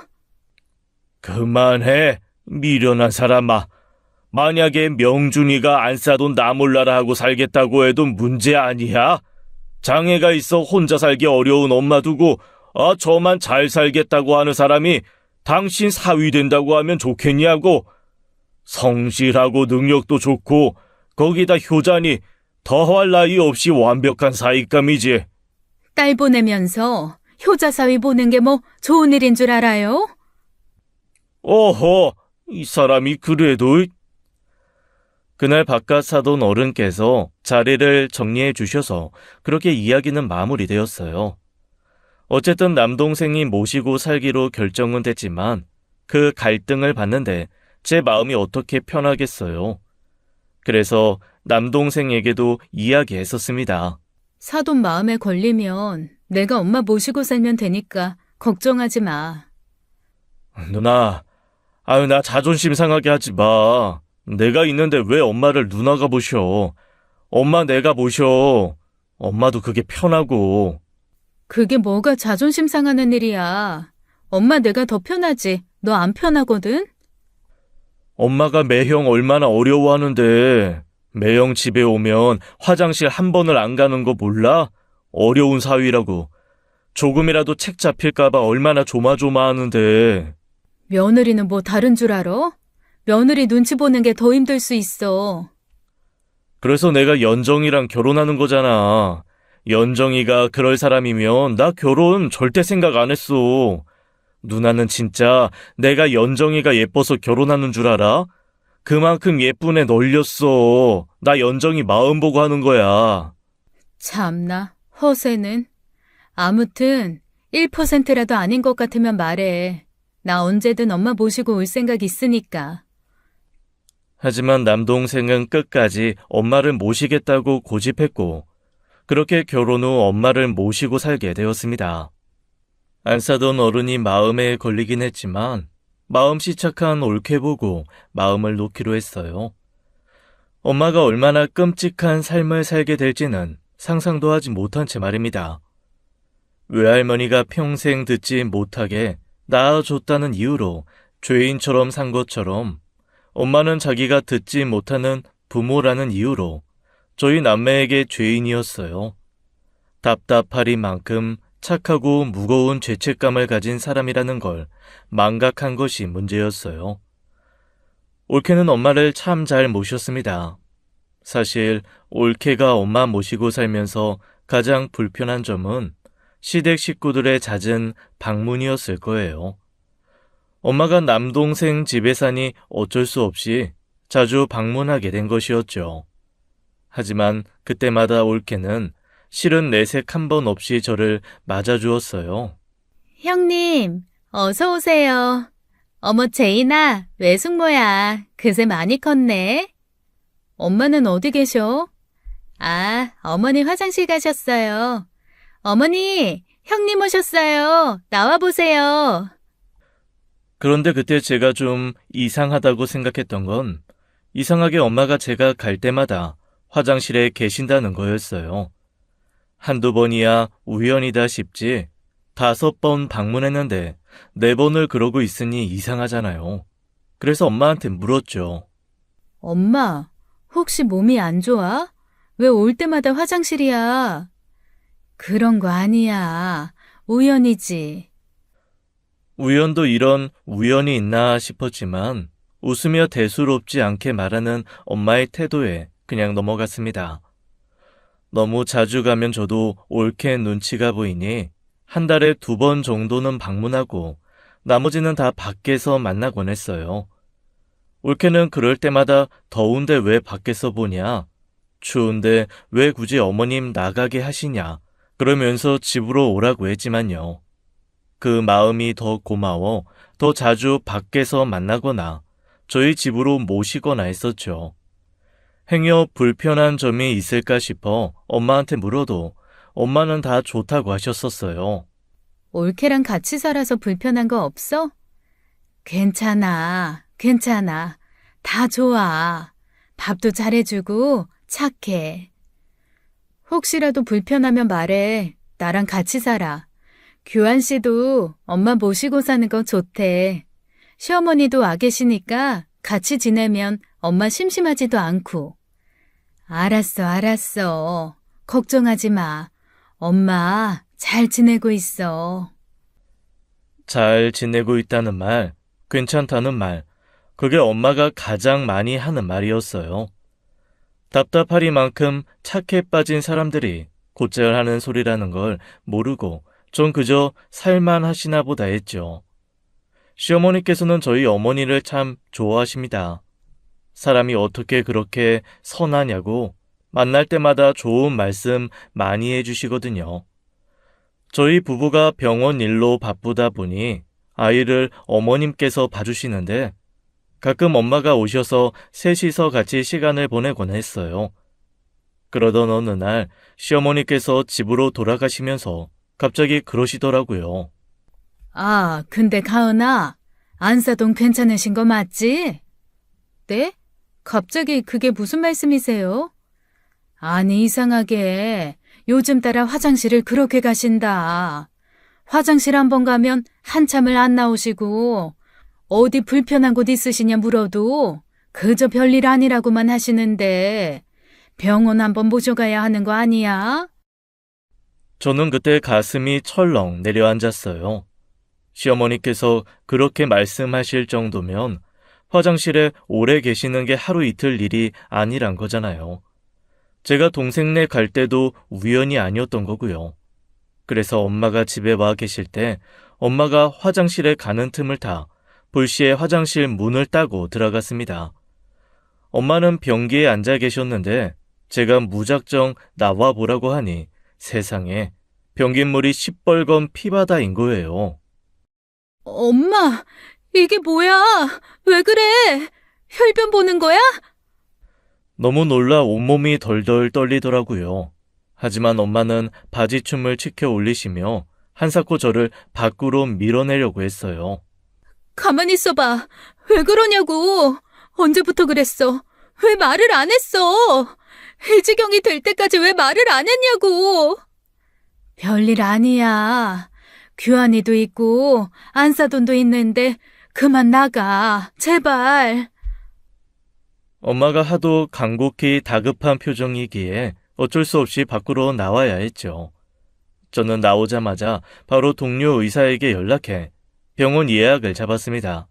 그만해, 미련한 사람아. 만약에 명준이가 안사돈 나 몰라라 하고 살겠다고 해도 문제 아니야? 장애가 있어 혼자 살기 어려운 엄마 두고 저만 잘 살겠다고 하는 사람이 당신 사위 된다고 하면 좋겠냐고. 성실하고 능력도 좋고 거기다 효자니 더할 나위 없이 완벽한 사익감이지. 딸 보내면서 효자 사위 보는 게 뭐 좋은 일인 줄 알아요? 어허, 이 사람이 그래도. 그날 바깥 사돈 어른께서 자리를 정리해 주셔서 그렇게 이야기는 마무리되었어요. 어쨌든 남동생이 모시고 살기로 결정은 됐지만 그 갈등을 봤는데 제 마음이 어떻게 편하겠어요. 그래서 남동생에게도 이야기했었습니다. 사돈 마음에 걸리면 내가 엄마 모시고 살면 되니까 걱정하지 마. 누나, 나 자존심 상하게 하지 마. 내가 있는데 왜 엄마를 누나가 모셔. 엄마 내가 모셔. 엄마도 그게 편하고. 그게 뭐가 자존심 상하는 일이야. 엄마 내가 더 편하지. 너 안 편하거든? 엄마가 매형 얼마나 어려워하는데 매형 집에 오면 화장실 한 번을 안 가는 거 몰라? 어려운 사위라고. 조금이라도 책 잡힐까봐 얼마나 조마조마하는데. 며느리는 뭐 다른 줄 알아? 며느리 눈치 보는 게 더 힘들 수 있어. 그래서 내가 연정이랑 결혼하는 거잖아. 연정이가 그럴 사람이면 나 결혼 절대 생각 안 했어. 누나는 진짜 내가 연정이가 예뻐서 결혼하는 줄 알아? 그만큼 예쁜 애 널렸어. 나 연정이 마음 보고 하는 거야. 참나, 허세는. 아무튼 1%라도 아닌 것 같으면 말해. 나 언제든 엄마 모시고 올 생각 있으니까. 하지만 남동생은 끝까지 엄마를 모시겠다고 고집했고 그렇게 결혼 후 엄마를 모시고 살게 되었습니다. 안사돈 어른이 마음에 걸리긴 했지만 마음씨 착한 올케 보고 마음을 놓기로 했어요. 엄마가 얼마나 끔찍한 삶을 살게 될지는 상상도 하지 못한 채 말입니다. 외할머니가 평생 듣지 못하게 낳아줬다는 이유로 죄인처럼 산 것처럼 엄마는 자기가 듣지 못하는 부모라는 이유로 저희 남매에게 죄인이었어요. 답답하리만큼 착하고 무거운 죄책감을 가진 사람이라는 걸 망각한 것이 문제였어요. 올케는 엄마를 참 잘 모셨습니다. 사실 올케가 엄마 모시고 살면서 가장 불편한 점은 시댁 식구들의 잦은 방문이었을 거예요. 엄마가 남동생 집에 사니 어쩔 수 없이 자주 방문하게 된 것이었죠. 하지만 그때마다 올케는 실은 내색 한 번 없이 저를 맞아주었어요. 형님, 어서 오세요. 어머 제인아, 외숙모야. 그새 많이 컸네. 엄마는 어디 계셔? 아, 어머니 화장실 가셨어요. 어머니, 형님 오셨어요. 나와보세요. 그런데 그때 제가 좀 이상하다고 생각했던 건 이상하게 엄마가 제가 갈 때마다 화장실에 계신다는 거였어요. 한두 번이야 우연이다 싶지 5번 방문했는데 4번을 그러고 있으니 이상하잖아요. 그래서 엄마한테 물었죠. 엄마, 혹시 몸이 안 좋아? 왜 올 때마다 화장실이야? 그런 거 아니야. 우연이지. 우연도 이런 우연이 있나 싶었지만 웃으며 대수롭지 않게 말하는 엄마의 태도에 그냥 넘어갔습니다. 너무 자주 가면 저도 옳게 눈치가 보이니 한 달에 2번 정도는 방문하고 나머지는 다 밖에서 만나곤 했어요. 올케는 그럴 때마다 더운데 왜 밖에서 보냐? 추운데 왜 굳이 어머님 나가게 하시냐? 그러면서 집으로 오라고 했지만요. 그 마음이 더 고마워 더 자주 밖에서 만나거나 저희 집으로 모시거나 했었죠. 행여 불편한 점이 있을까 싶어 엄마한테 물어도 엄마는 다 좋다고 하셨었어요. 올케랑 같이 살아서 불편한 거 없어? 괜찮아, 괜찮아. 다 좋아. 밥도 잘해주고 착해. 혹시라도 불편하면 말해. 나랑 같이 살아. 규환 씨도 엄마 모시고 사는 거 좋대. 시어머니도 와 계시니까 같이 지내면 엄마 심심하지도 않고. 알았어, 알았어. 걱정하지 마. 엄마 잘 지내고 있어. 잘 지내고 있다는 말, 괜찮다는 말, 그게 엄마가 가장 많이 하는 말이었어요. 답답하리만큼 착해 빠진 사람들이 곧잘 하는 소리라는 걸 모르고 전 그저 살만하시나 보다 했죠. 시어머니께서는 저희 어머니를 참 좋아하십니다. 사람이 어떻게 그렇게 선하냐고 만날 때마다 좋은 말씀 많이 해주시거든요. 저희 부부가 병원 일로 바쁘다 보니 아이를 어머님께서 봐주시는데 가끔 엄마가 오셔서 셋이서 같이 시간을 보내곤 했어요. 그러던 어느 날 시어머니께서 집으로 돌아가시면서 갑자기 그러시더라고요. 아, 근데 가은아, 안사동 괜찮으신 거 맞지? 네? 갑자기 그게 무슨 말씀이세요? 아니, 이상하게 요즘 따라 화장실을 그렇게 가신다. 화장실 한 번 가면 한참을 안 나오시고 어디 불편한 곳 있으시냐 물어도 그저 별일 아니라고만 하시는데 병원 한번 모셔가야 하는 거 아니야? 저는 그때 가슴이 철렁 내려앉았어요. 시어머니께서 그렇게 말씀하실 정도면 화장실에 오래 계시는 게 하루 이틀 일이 아니란 거잖아요. 제가 동생네 갈 때도 우연이 아니었던 거고요. 그래서 엄마가 집에 와 계실 때 엄마가 화장실에 가는 틈을 타 불시에 화장실 문을 따고 들어갔습니다. 엄마는 변기에 앉아 계셨는데 제가 무작정 나와 보라고 하니 세상에 변기물이 시뻘건 피바다인 거예요. 엄마, 이게 뭐야? 왜 그래? 혈변 보는 거야? 너무 놀라 온몸이 덜덜 떨리더라고요. 하지만 엄마는 바지춤을 치켜 올리시며 한사코 저를 밖으로 밀어내려고 했어요. 가만히 있어봐. 왜 그러냐고. 언제부터 그랬어? 왜 말을 안 했어? 이 지경이 될 때까지 왜 말을 안 했냐고. 별일 아니야. 규환이도 있고 안사돈도 있는데 그만 나가. 제발. 엄마가 하도 간곡히 다급한 표정이기에 어쩔 수 없이 밖으로 나와야 했죠. 저는 나오자마자 바로 동료 의사에게 연락해 병원 예약을 잡았습니다.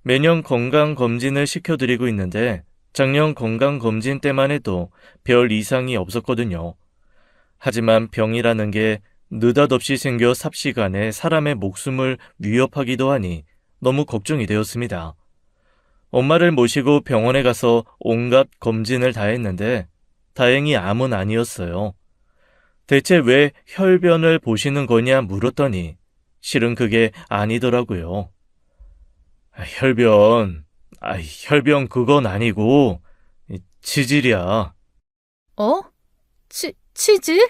매년 건강검진을 시켜드리고 있는데 작년 건강검진 때만 해도 별 이상이 없었거든요. 하지만 병이라는 게 느닷없이 생겨 삽시간에 사람의 목숨을 위협하기도 하니 너무 걱정이 되었습니다. 엄마를 모시고 병원에 가서 온갖 검진을 다 했는데 다행히 암은 아니었어요. 대체 왜 혈변을 보시는 거냐 물었더니 실은 그게 아니더라고요. 혈변 그건 아니고 치질이야. 어? 치질?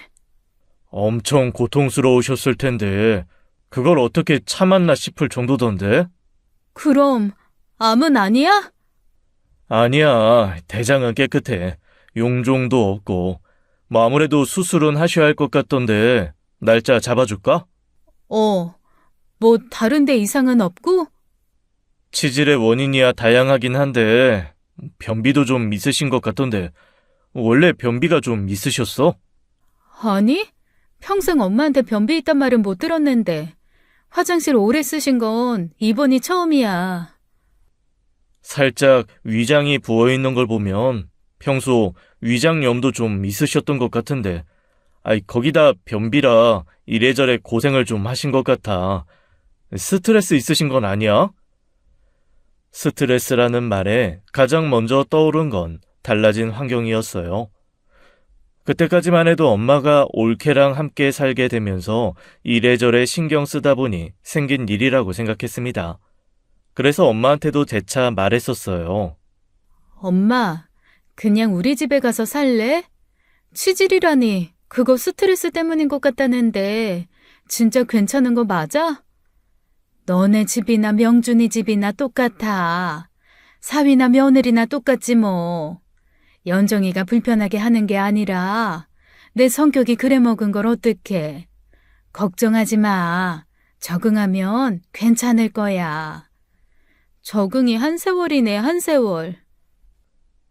엄청 고통스러우셨을 텐데 그걸 어떻게 참았나 싶을 정도던데? 그럼 암은 아니야? 아니야, 대장은 깨끗해. 용종도 없고. 뭐 아무래도 수술은 하셔야 할 것 같던데 날짜 잡아줄까? 뭐 다른 데 이상은 없고? 치질의 원인이야 다양하긴 한데 변비도 좀 있으신 것 같던데 원래 변비가 좀 있으셨어? 아니, 평생 엄마한테 변비 있단 말은 못 들었는데 화장실 오래 쓰신 건 이번이 처음이야. 살짝 위장이 부어있는 걸 보면 평소 위장염도 좀 있으셨던 것 같은데 거기다 변비라 이래저래 고생을 좀 하신 것 같아. 스트레스 있으신 건 아니야? 스트레스라는 말에 가장 먼저 떠오른 건 달라진 환경이었어요. 그때까지만 해도 엄마가 올케랑 함께 살게 되면서 이래저래 신경 쓰다 보니 생긴 일이라고 생각했습니다. 그래서 엄마한테도 재차 말했었어요. 엄마, 그냥 우리 집에 가서 살래? 치질이라니, 그거 스트레스 때문인 것 같다는데, 진짜 괜찮은 거 맞아? 너네 집이나 명준이 집이나 똑같아. 사위나 며느리나 똑같지 뭐. 연정이가 불편하게 하는 게 아니라, 내 성격이 그래 먹은 걸 어떡해. 걱정하지 마. 적응하면 괜찮을 거야. 적응이 한 세월이네, 한 세월.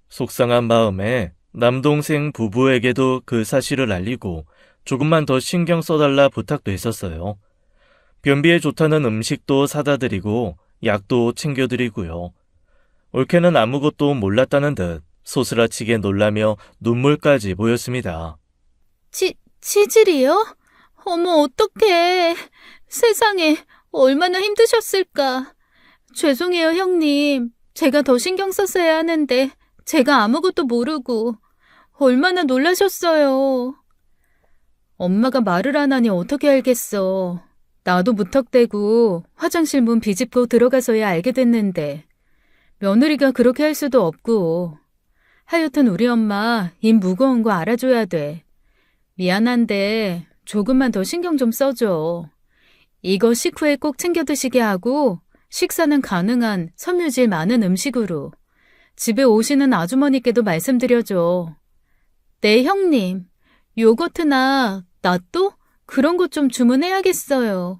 속상한 마음에 남동생 부부에게도 그 사실을 알리고 조금만 더 신경 써달라 부탁도 했었어요. 변비에 좋다는 음식도 사다 드리고 약도 챙겨드리고요. 올케는 아무것도 몰랐다는 듯 소스라치게 놀라며 눈물까지 보였습니다. 치질이요? 어머, 어떡해. 세상에, 얼마나 힘드셨을까. 죄송해요, 형님. 제가 더 신경 썼어야 하는데, 제가 아무것도 모르고, 얼마나 놀라셨어요. 엄마가 말을 안 하니 어떻게 알겠어. 나도 무턱대고 화장실 문 비집고 들어가서야 알게 됐는데, 며느리가 그렇게 할 수도 없고, 하여튼 우리 엄마 입 무거운 거 알아줘야 돼. 미안한데 조금만 더 신경 좀 써줘. 이거 식후에 꼭 챙겨 드시게 하고 식사는 가능한 섬유질 많은 음식으로. 집에 오시는 아주머니께도 말씀드려줘. 네, 형님. 요거트나 나또 그런 것 좀 주문해야겠어요.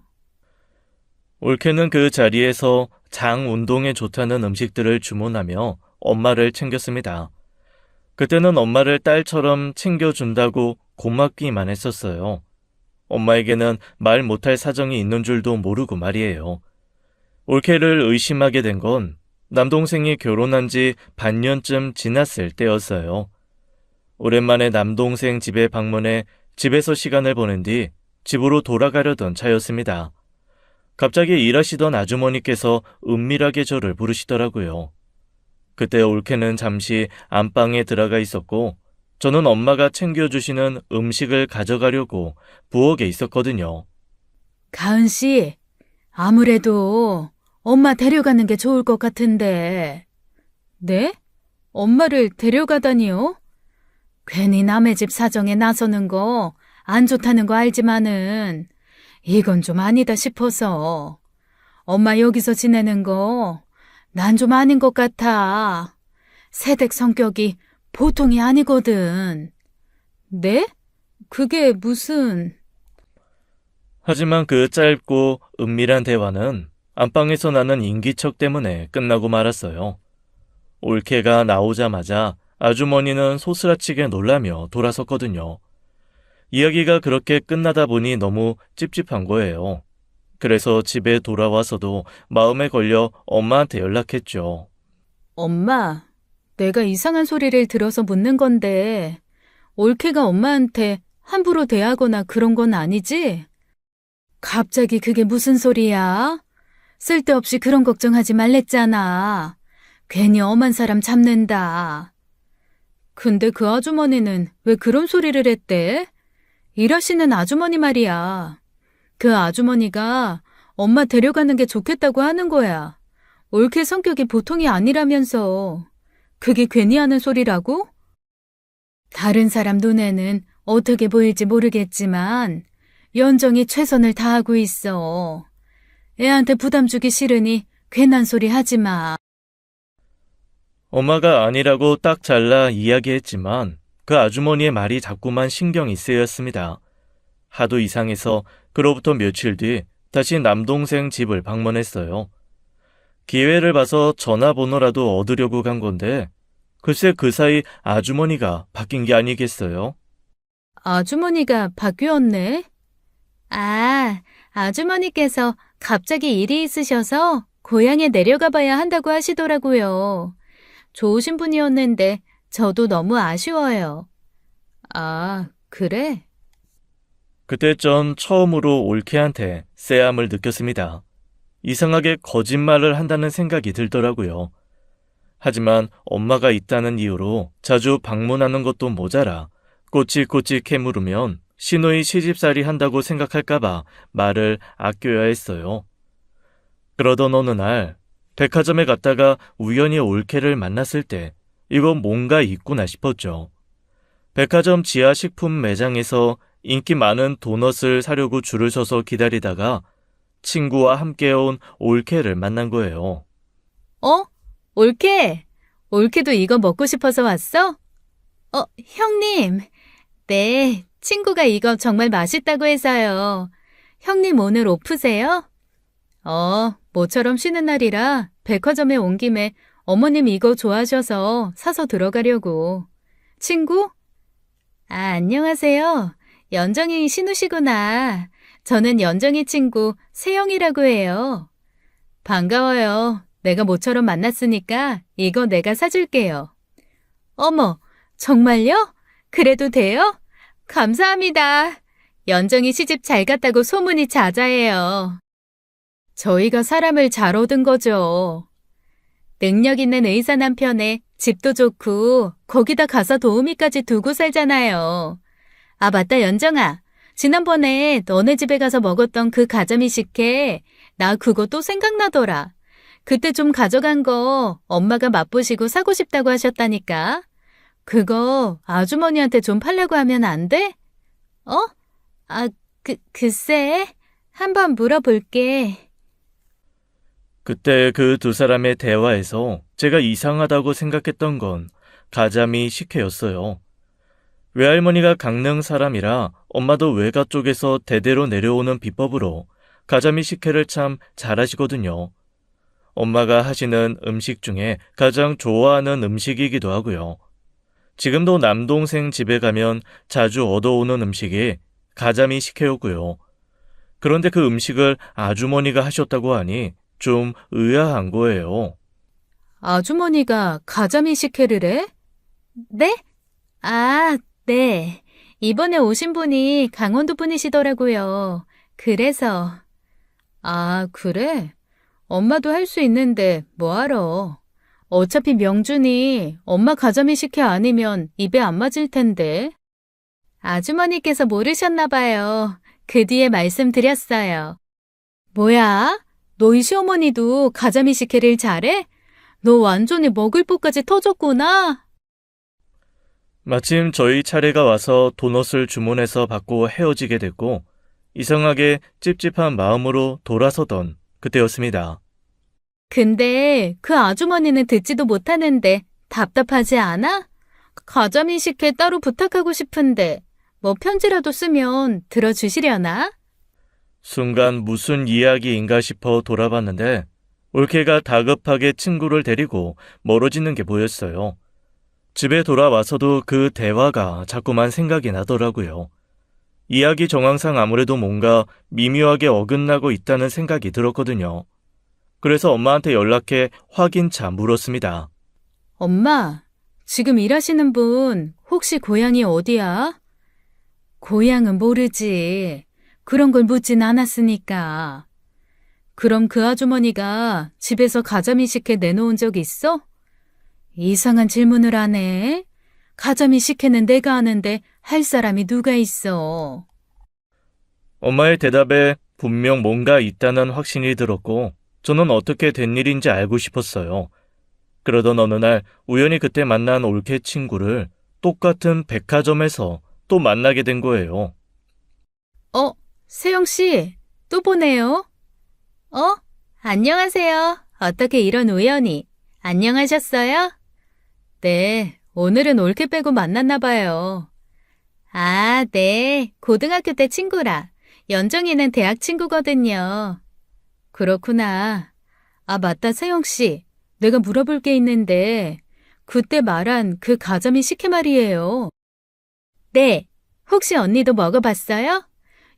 올케는 그 자리에서 장 운동에 좋다는 음식들을 주문하며 엄마를 챙겼습니다. 그때는 엄마를 딸처럼 챙겨준다고 고맙기만 했었어요. 엄마에게는 말 못할 사정이 있는 줄도 모르고 말이에요. 올케를 의심하게 된 건 남동생이 결혼한 지 반년쯤 지났을 때였어요. 오랜만에 남동생 집에 방문해 집에서 시간을 보낸 뒤 집으로 돌아가려던 차였습니다. 갑자기 일하시던 아주머니께서 은밀하게 저를 부르시더라고요. 그때 올케는 잠시 안방에 들어가 있었고 저는 엄마가 챙겨주시는 음식을 가져가려고 부엌에 있었거든요. 가은 씨, 아무래도 엄마 데려가는 게 좋을 것 같은데. 네? 엄마를 데려가다니요? 괜히 남의 집 사정에 나서는 거 안 좋다는 거 알지만은 이건 좀 아니다 싶어서. 엄마 여기서 지내는 거 난 좀 아닌 것 같아. 새댁 성격이 보통이 아니거든. 네? 그게 무슨... 하지만 그 짧고 은밀한 대화는 안방에서 나는 인기척 때문에 끝나고 말았어요. 올케가 나오자마자 아주머니는 소스라치게 놀라며 돌아섰거든요. 이야기가 그렇게 끝나다 보니 너무 찝찝한 거예요. 그래서 집에 돌아와서도 마음에 걸려 엄마한테 연락했죠. 엄마, 내가 이상한 소리를 들어서 묻는 건데 올케가 엄마한테 함부로 대하거나 그런 건 아니지? 갑자기 그게 무슨 소리야? 쓸데없이 그런 걱정하지 말랬잖아. 괜히 엄한 사람 잡는다. 근데 그 아주머니는 왜 그런 소리를 했대? 일하시는 아주머니 말이야. 그 아주머니가 엄마 데려가는 게 좋겠다고 하는 거야. 올케 성격이 보통이 아니라면서. 그게 괜히 하는 소리라고? 다른 사람 눈에는 어떻게 보일지 모르겠지만 연정이 최선을 다하고 있어. 애한테 부담 주기 싫으니 괜한 소리 하지 마. 엄마가 아니라고 딱 잘라 이야기했지만 그 아주머니의 말이 자꾸만 신경이 쓰였습니다. 하도 이상해서 그로부터 며칠 뒤 다시 남동생 집을 방문했어요. 기회를 봐서 전화번호라도 얻으려고 간 건데 글쎄 그 사이 아주머니가 바뀐 게 아니겠어요? 아주머니가 바뀌었네. 아, 아주머니께서 갑자기 일이 있으셔서 고향에 내려가 봐야 한다고 하시더라고요. 좋으신 분이었는데 저도 너무 아쉬워요. 아, 그래? 그때 전 처음으로 올케한테 쎄함을 느꼈습니다. 이상하게 거짓말을 한다는 생각이 들더라고요. 하지만 엄마가 있다는 이유로 자주 방문하는 것도 모자라 꼬치꼬치 캐물으면 시누이 시집살이 한다고 생각할까봐 말을 아껴야 했어요. 그러던 어느 날 백화점에 갔다가 우연히 올케를 만났을 때 이건 뭔가 있구나 싶었죠. 백화점 지하 식품 매장에서 인기 많은 도넛을 사려고 줄을 서서 기다리다가 친구와 함께 온 올케를 만난 거예요. 어? 올케? 올케도 이거 먹고 싶어서 왔어? 형님. 네, 친구가 이거 정말 맛있다고 해서요. 형님 오늘 오프세요? 모처럼 쉬는 날이라 백화점에 온 김에 어머님 이거 좋아하셔서 사서 들어가려고. 친구? 아, 안녕하세요. 연정이 신우시구나. 저는 연정이 친구 세영이라고 해요. 반가워요. 내가 모처럼 만났으니까 이거 내가 사줄게요. 어머, 정말요? 그래도 돼요? 감사합니다. 연정이 시집 잘 갔다고 소문이 자자해요. 저희가 사람을 잘 얻은 거죠. 능력 있는 의사 남편에 집도 좋고 거기다 가서 도우미까지 두고 살잖아요. 아, 맞다, 연정아. 지난번에 너네 집에 가서 먹었던 그 가자미 식혜, 나 그거 또 생각나더라. 그때 좀 가져간 거 엄마가 맛보시고 사고 싶다고 하셨다니까. 그거 아주머니한테 좀 팔려고 하면 안 돼? 글쎄. 한번 물어볼게. 그때 그 두 사람의 대화에서 제가 이상하다고 생각했던 건 가자미 식혜였어요. 외할머니가 강릉 사람이라 엄마도 외가 쪽에서 대대로 내려오는 비법으로 가자미 식혜를 참 잘하시거든요. 엄마가 하시는 음식 중에 가장 좋아하는 음식이기도 하고요. 지금도 남동생 집에 가면 자주 얻어오는 음식이 가자미 식혜였고요. 그런데 그 음식을 아주머니가 하셨다고 하니 좀 의아한 거예요. 아주머니가 가자미 식혜를 해? 네? 아, 네. 이번에 오신 분이 강원도 분이시더라고요. 그래서. 아, 그래? 엄마도 할 수 있는데 뭐하러. 어차피 명준이 엄마 가자미 식혜 아니면 입에 안 맞을 텐데. 아주머니께서 모르셨나 봐요. 그 뒤에 말씀드렸어요. 뭐야? 너희 시어머니도 가자미 식혜를 잘해? 너 완전히 먹을 것까지 터졌구나. 마침 저희 차례가 와서 도넛을 주문해서 받고 헤어지게 됐고 이상하게 찝찝한 마음으로 돌아서던 그때였습니다. 근데 그 아주머니는 듣지도 못하는데 답답하지 않아? 가자미 식혜 따로 부탁하고 싶은데 뭐 편지라도 쓰면 들어주시려나? 순간 무슨 이야기인가 싶어 돌아봤는데 올케가 다급하게 친구를 데리고 멀어지는 게 보였어요. 집에 돌아와서도 그 대화가 자꾸만 생각이 나더라고요. 이야기 정황상 아무래도 뭔가 미묘하게 어긋나고 있다는 생각이 들었거든요. 그래서 엄마한테 연락해 확인차 물었습니다. 엄마, 지금 일하시는 분 혹시 고향이 어디야? 고향은 모르지. 그런 걸 묻진 않았으니까. 그럼 그 아주머니가 집에서 가자미 식혜 내놓은 적 있어? 이상한 질문을 하네. 가자미 식혜는 내가 아는데 할 사람이 누가 있어. 엄마의 대답에 분명 뭔가 있다는 확신이 들었고 저는 어떻게 된 일인지 알고 싶었어요. 그러던 어느 날 우연히 그때 만난 올케 친구를 똑같은 백화점에서 또 만나게 된 거예요. 세영 씨, 또 보네요. 안녕하세요. 어떻게 이런 우연히. 안녕하셨어요? 네, 오늘은 올케 빼고 만났나 봐요. 아, 네. 고등학교 때 친구라. 연정이는 대학 친구거든요. 그렇구나. 아, 맞다, 세영 씨. 내가 물어볼 게 있는데, 그때 말한 그 가자미 식혜 말이에요. 네. 혹시 언니도 먹어봤어요?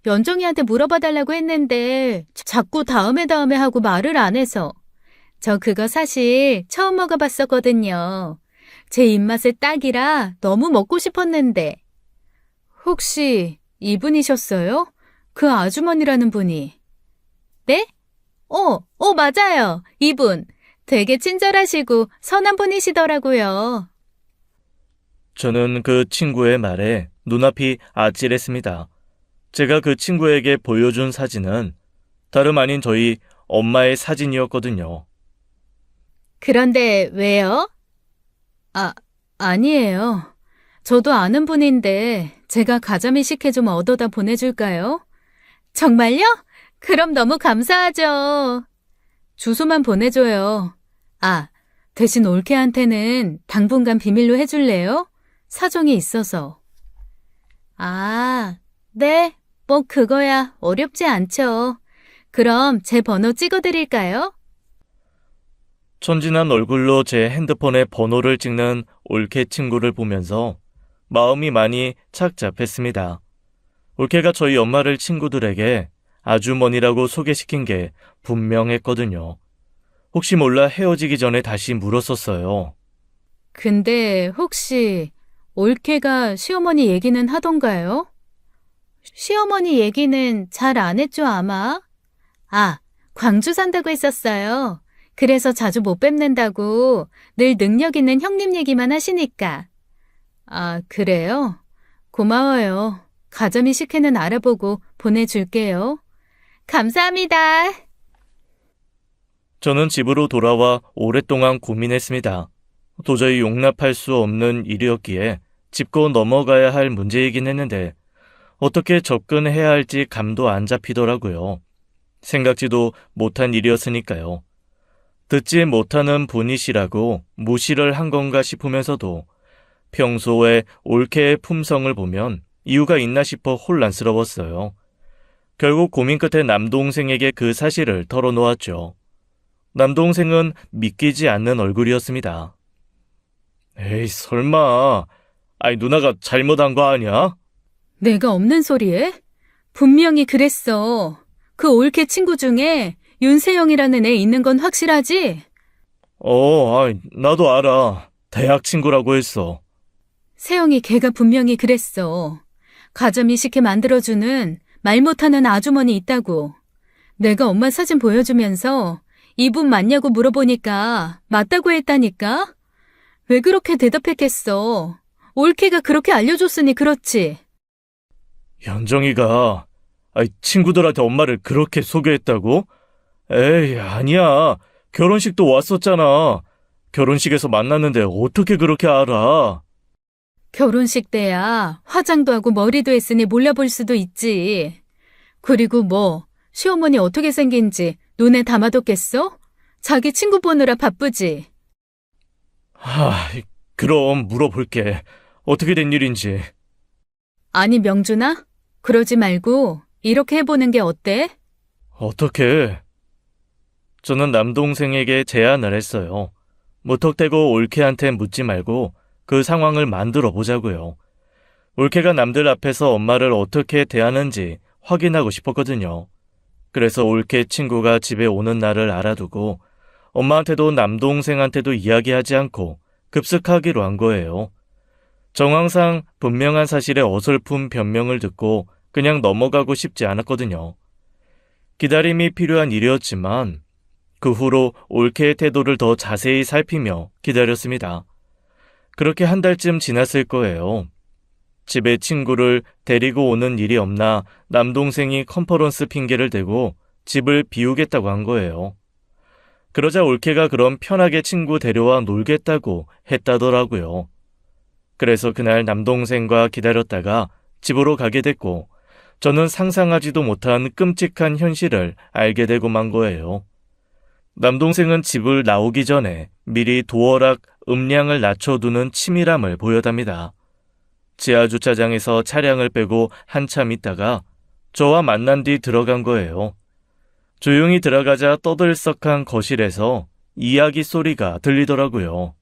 연정이한테 물어봐달라고 했는데, 자꾸 다음에 하고 말을 안 해서. 저 그거 사실 처음 먹어봤었거든요. 제 입맛에 딱이라 너무 먹고 싶었는데. 혹시 이분이셨어요? 그 아주머니라는 분이. 네? 맞아요. 이분. 되게 친절하시고 선한 분이시더라고요. 저는 그 친구의 말에 눈앞이 아찔했습니다. 제가 그 친구에게 보여준 사진은 다름 아닌 저희 엄마의 사진이었거든요. 그런데 왜요? 아니에요. 저도 아는 분인데 제가 가자미 식혜 좀 얻어다 보내줄까요? 정말요? 그럼 너무 감사하죠. 주소만 보내줘요. 아, 대신 올케한테는 당분간 비밀로 해줄래요? 사정이 있어서. 아, 네. 뭐 그거야 어렵지 않죠. 그럼 제 번호 찍어드릴까요? 천진한 얼굴로 제 핸드폰에 번호를 찍는 올케 친구를 보면서 마음이 많이 착잡했습니다. 올케가 저희 엄마를 친구들에게 아주머니라고 소개시킨 게 분명했거든요. 혹시 몰라 헤어지기 전에 다시 물었었어요. 근데 혹시 올케가 시어머니 얘기는 하던가요? 시어머니 얘기는 잘 안 했죠, 아마? 아, 광주 산다고 했었어요. 그래서 자주 못 뵙는다고 늘 능력 있는 형님 얘기만 하시니까. 아, 그래요? 고마워요. 가자미 식혜는 알아보고 보내줄게요. 감사합니다. 저는 집으로 돌아와 오랫동안 고민했습니다. 도저히 용납할 수 없는 일이었기에 짚고 넘어가야 할 문제이긴 했는데 어떻게 접근해야 할지 감도 안 잡히더라고요. 생각지도 못한 일이었으니까요. 듣지 못하는 분이시라고 무시를 한 건가 싶으면서도 평소에 올케의 품성을 보면 이유가 있나 싶어 혼란스러웠어요. 결국 고민 끝에 남동생에게 그 사실을 털어놓았죠. 남동생은 믿기지 않는 얼굴이었습니다. 에이, 설마. 아니, 누나가 잘못한 거 아니야? 내가 없는 소리에? 분명히 그랬어. 그 올케 친구 중에 윤세영이라는 애 있는 건 확실하지? 나도 알아. 대학 친구라고 했어. 세영이 걔가 분명히 그랬어. 가자미 식혜 만들어주는 말 못하는 아주머니 있다고. 내가 엄마 사진 보여주면서 이분 맞냐고 물어보니까 맞다고 했다니까? 왜 그렇게 대답했겠어? 올케가 그렇게 알려줬으니 그렇지. 연정이가 친구들한테 엄마를 그렇게 소개했다고? 에이, 아니야. 결혼식도 왔었잖아. 결혼식에서 만났는데 어떻게 그렇게 알아? 결혼식 때야 화장도 하고 머리도 했으니 몰라볼 수도 있지. 그리고 뭐 시어머니 어떻게 생긴지 눈에 담아뒀겠어? 자기 친구 보느라 바쁘지. 그럼 물어볼게. 어떻게 된 일인지. 아니 명준아, 그러지 말고 이렇게 해보는 게 어때? 어떻게? 저는 남동생에게 제안을 했어요. 무턱대고 올케한테 묻지 말고 그 상황을 만들어 보자고요. 올케가 남들 앞에서 엄마를 어떻게 대하는지 확인하고 싶었거든요. 그래서 올케 친구가 집에 오는 날을 알아두고 엄마한테도 남동생한테도 이야기하지 않고 급습하기로 한 거예요. 정황상 분명한 사실에 어설픈 변명을 듣고 그냥 넘어가고 싶지 않았거든요. 기다림이 필요한 일이었지만 그 후로 올케의 태도를 더 자세히 살피며 기다렸습니다. 그렇게 한 달쯤 지났을 거예요. 집에 친구를 데리고 오는 일이 없나 남동생이 컨퍼런스 핑계를 대고 집을 비우겠다고 한 거예요. 그러자 올케가 그럼 편하게 친구 데려와 놀겠다고 했다더라고요. 그래서 그날 남동생과 기다렸다가 집으로 가게 됐고 저는 상상하지도 못한 끔찍한 현실을 알게 되고 만 거예요. 남동생은 집을 나오기 전에 미리 도어락 음량을 낮춰두는 치밀함을 보여답니다. 지하주차장에서 차량을 빼고 한참 있다가 저와 만난 뒤 들어간 거예요. 조용히 들어가자 떠들썩한 거실에서 이야기 소리가 들리더라고요.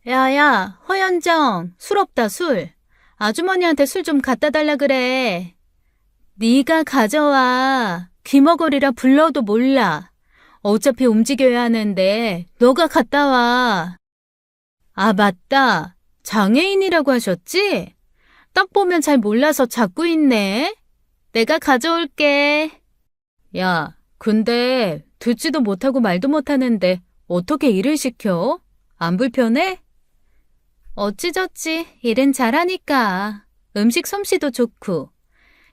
야야, 허연정, 술 없다, 술. 아주머니한테 술 좀 갖다 달라 그래. 네가 가져와. 귀머거리라 불러도 몰라. 어차피 움직여야 하는데 너가 갔다 와. 아, 맞다. 장애인이라고 하셨지? 딱 보면 잘 몰라서 찾고 있네. 내가 가져올게. 야, 근데 듣지도 못하고 말도 못하는데 어떻게 일을 시켜? 안 불편해? 어찌저찌 일은 잘하니까. 음식 솜씨도 좋고.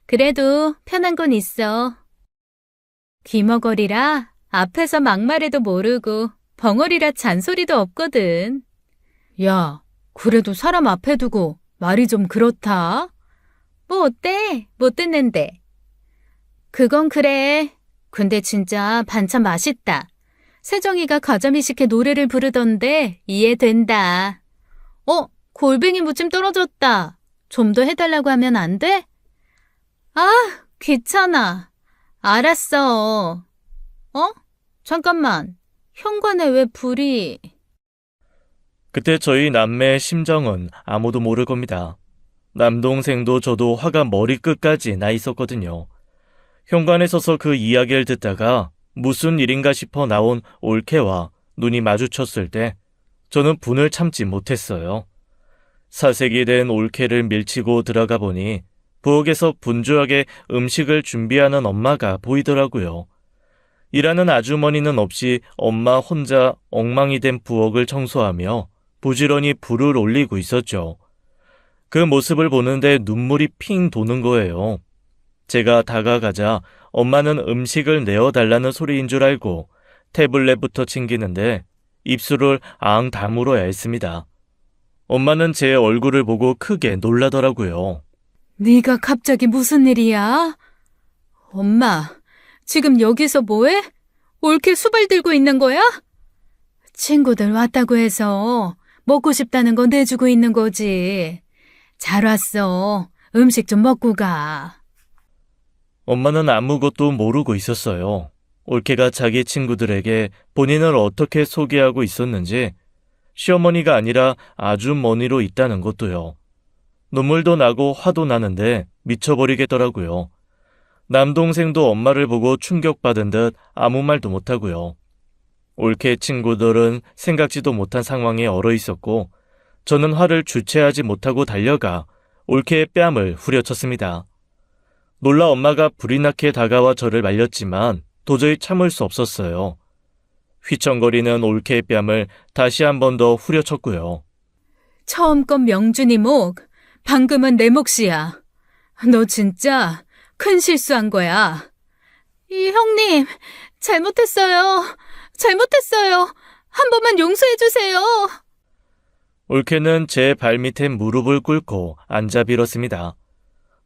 그래도 편한 건 있어. 귀머거리라 앞에서 막말해도 모르고 벙어리라 잔소리도 없거든. 야, 그래도 사람 앞에 두고 말이 좀 그렇다. 뭐 어때? 못 듣는데. 그건 그래. 근데 진짜 반찬 맛있다. 세정이가 가자미식회 노래를 부르던데 이해된다. 골뱅이 무침 떨어졌다. 좀 더 해달라고 하면 안 돼? 아, 귀찮아. 알았어. 잠깐만. 현관에 왜 불이... 그때 저희 남매의 심정은 아무도 모를 겁니다. 남동생도 저도 화가 머리끝까지 나 있었거든요. 현관에 서서 그 이야기를 듣다가 무슨 일인가 싶어 나온 올케와 눈이 마주쳤을 때 저는 분을 참지 못했어요. 사색이 된 올케를 밀치고 들어가 보니 부엌에서 분주하게 음식을 준비하는 엄마가 보이더라고요. 일하는 아주머니는 없이 엄마 혼자 엉망이 된 부엌을 청소하며 부지런히 불을 올리고 있었죠. 그 모습을 보는데 눈물이 핑 도는 거예요. 제가 다가가자 엄마는 음식을 내어달라는 소리인 줄 알고 태블릿부터 챙기는데 입술을 앙 다물어야 했습니다. 엄마는 제 얼굴을 보고 크게 놀라더라고요. 네가 갑자기 무슨 일이야? 엄마, 지금 여기서 뭐해? 올케 수발 들고 있는 거야? 친구들 왔다고 해서 먹고 싶다는 거 내주고 있는 거지. 잘 왔어. 음식 좀 먹고 가. 엄마는 아무것도 모르고 있었어요. 올케가 자기 친구들에게 본인을 어떻게 소개하고 있었는지, 시어머니가 아니라 아주머니로 있다는 것도요. 눈물도 나고 화도 나는데 미쳐버리겠더라고요. 남동생도 엄마를 보고 충격받은 듯 아무 말도 못하고요. 올케 친구들은 생각지도 못한 상황에 얼어 있었고 저는 화를 주체하지 못하고 달려가 올케의 뺨을 후려쳤습니다. 놀라 엄마가 불이 나게 다가와 저를 말렸지만 도저히 참을 수 없었어요. 휘청거리는 올케의 뺨을 다시 한 번 더 후려쳤고요. 처음 건 명준이 목, 방금은 내 몫이야. 너 진짜 큰 실수한 거야. 형님, 잘못했어요. 잘못했어요. 한 번만 용서해 주세요. 올케는 제 발밑에 무릎을 꿇고 앉아 빌었습니다.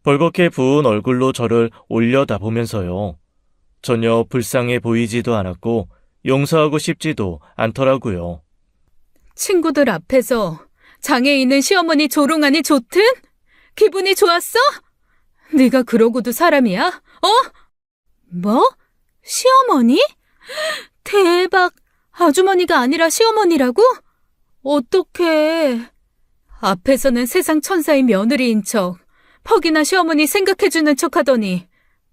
벌겋게 부은 얼굴로 저를 올려다보면서요. 전혀 불쌍해 보이지도 않았고 용서하고 싶지도 않더라고요. 친구들 앞에서 장애인은 시어머니 조롱하니 좋든? 기분이 좋았어? 네가 그러고도 사람이야? 뭐? 시어머니? 대박! 아주머니가 아니라 시어머니라고? 어떡해. 앞에서는 세상 천사의 며느리인 척, 퍽이나 시어머니 생각해주는 척 하더니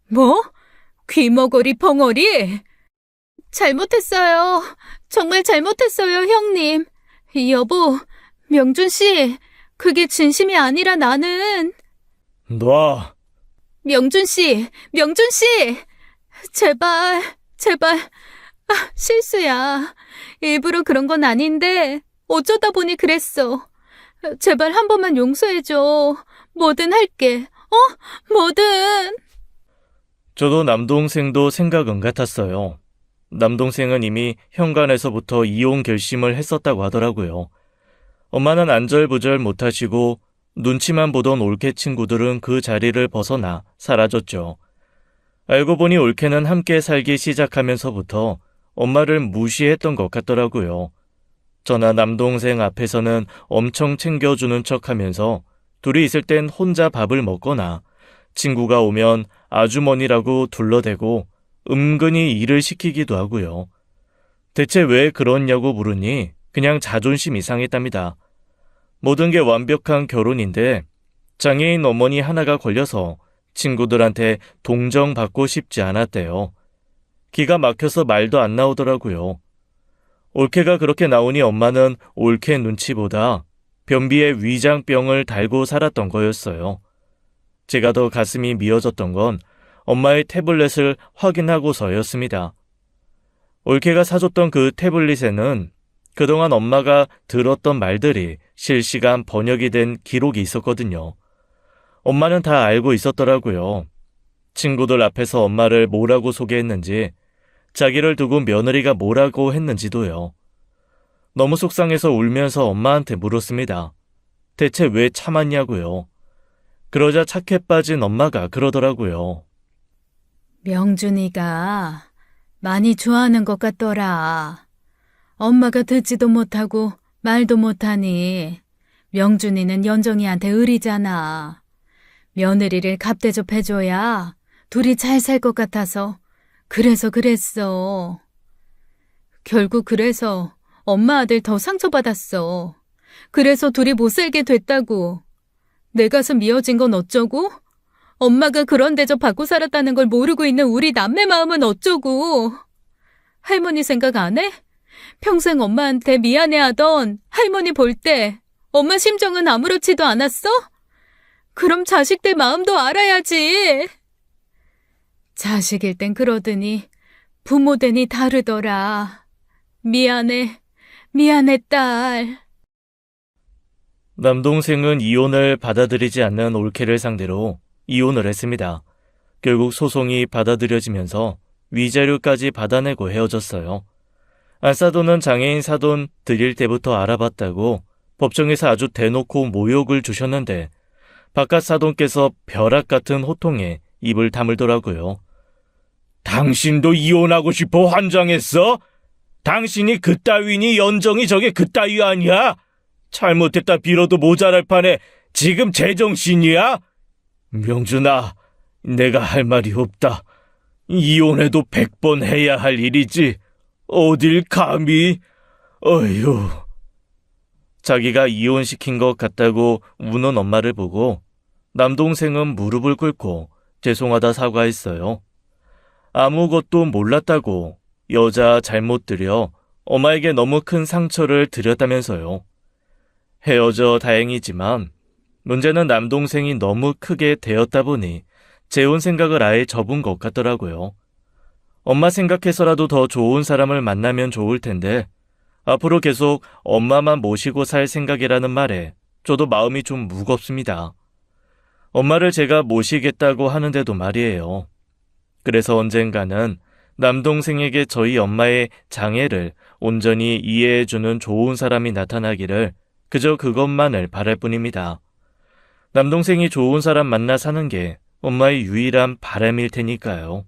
뭐? 귀머거리 벙어리? 잘못했어요. 정말 잘못했어요, 형님. 여보, 명준 씨, 그게 진심이 아니라 나는... 놔! 명준 씨, 명준 씨! 제발, 제발. 실수야. 일부러 그런 건 아닌데 어쩌다 보니 그랬어. 제발 한 번만 용서해줘. 뭐든 할게. 뭐든. 저도 남동생도 생각은 같았어요. 남동생은 이미 현관에서부터 이혼 결심을 했었다고 하더라고요. 엄마는 안절부절 못하시고 눈치만 보던 올케 친구들은 그 자리를 벗어나 사라졌죠. 알고 보니 올케는 함께 살기 시작하면서부터 엄마를 무시했던 것 같더라고요. 저나 남동생 앞에서는 엄청 챙겨주는 척하면서 둘이 있을 땐 혼자 밥을 먹거나 친구가 오면 아주머니라고 둘러대고 은근히 일을 시키기도 하고요. 대체 왜 그러냐고 물으니 그냥 자존심이 상했답니다. 모든 게 완벽한 결혼인데 장애인 어머니 하나가 걸려서 친구들한테 동정받고 싶지 않았대요. 기가 막혀서 말도 안 나오더라고요. 올케가 그렇게 나오니 엄마는 올케 눈치보다 변비에 위장병을 달고 살았던 거였어요. 제가 더 가슴이 미어졌던 건 엄마의 태블릿을 확인하고서였습니다. 올케가 사줬던 그 태블릿에는 그동안 엄마가 들었던 말들이 실시간 번역이 된 기록이 있었거든요. 엄마는 다 알고 있었더라고요. 친구들 앞에서 엄마를 뭐라고 소개했는지, 자기를 두고 며느리가 뭐라고 했는지도요. 너무 속상해서 울면서 엄마한테 물었습니다. 대체 왜 참았냐고요. 그러자 착해 빠진 엄마가 그러더라고요. 명준이가 많이 좋아하는 것 같더라. 엄마가 듣지도 못하고 말도 못하니 명준이는 연정이한테 의리잖아. 며느리를 갑대접해줘야 둘이 잘 살 것 같아서 그래서 그랬어. 결국 그래서 엄마 아들 더 상처받았어. 그래서 둘이 못 살게 됐다고. 내 가슴 미어진 건 어쩌고? 엄마가 그런 대접 받고 살았다는 걸 모르고 있는 우리 남매 마음은 어쩌고? 할머니 생각 안 해? 평생 엄마한테 미안해하던 할머니 볼 때 엄마 심정은 아무렇지도 않았어? 그럼 자식들 마음도 알아야지. 자식일 땐 그러더니 부모 되니 다르더라. 미안해, 미안해 딸. 남동생은 이혼을 받아들이지 않는 올케를 상대로 이혼을 했습니다. 결국 소송이 받아들여지면서 위자료까지 받아내고 헤어졌어요. 안사돈은 장애인 사돈 드릴 때부터 알아봤다고 법정에서 아주 대놓고 모욕을 주셨는데 바깥 사돈께서 벼락 같은 호통에 입을 다물더라고요. 당신도 이혼하고 싶어 환장했어? 당신이 그따위니 연정이 저게 그따위 아니야? 잘못했다 빌어도 모자랄 판에 지금 제정신이야? 명준아, 내가 할 말이 없다. 이혼해도 100번 해야 할 일이지. 어딜 감히? 어휴. 자기가 이혼시킨 것 같다고 우는 엄마를 보고 남동생은 무릎을 꿇고 죄송하다 사과했어요. 아무것도 몰랐다고 여자 잘못 들여 엄마에게 너무 큰 상처를 드렸다면서요. 헤어져 다행이지만 문제는 남동생이 너무 크게 되었다 보니 재혼 생각을 아예 접은 것 같더라고요. 엄마 생각해서라도 더 좋은 사람을 만나면 좋을 텐데 앞으로 계속 엄마만 모시고 살 생각이라는 말에 저도 마음이 좀 무겁습니다. 엄마를 제가 모시겠다고 하는데도 말이에요. 그래서 언젠가는 남동생에게 저희 엄마의 장애를 온전히 이해해주는 좋은 사람이 나타나기를 그저 그것만을 바랄 뿐입니다. 남동생이 좋은 사람 만나 사는 게 엄마의 유일한 바람일 테니까요.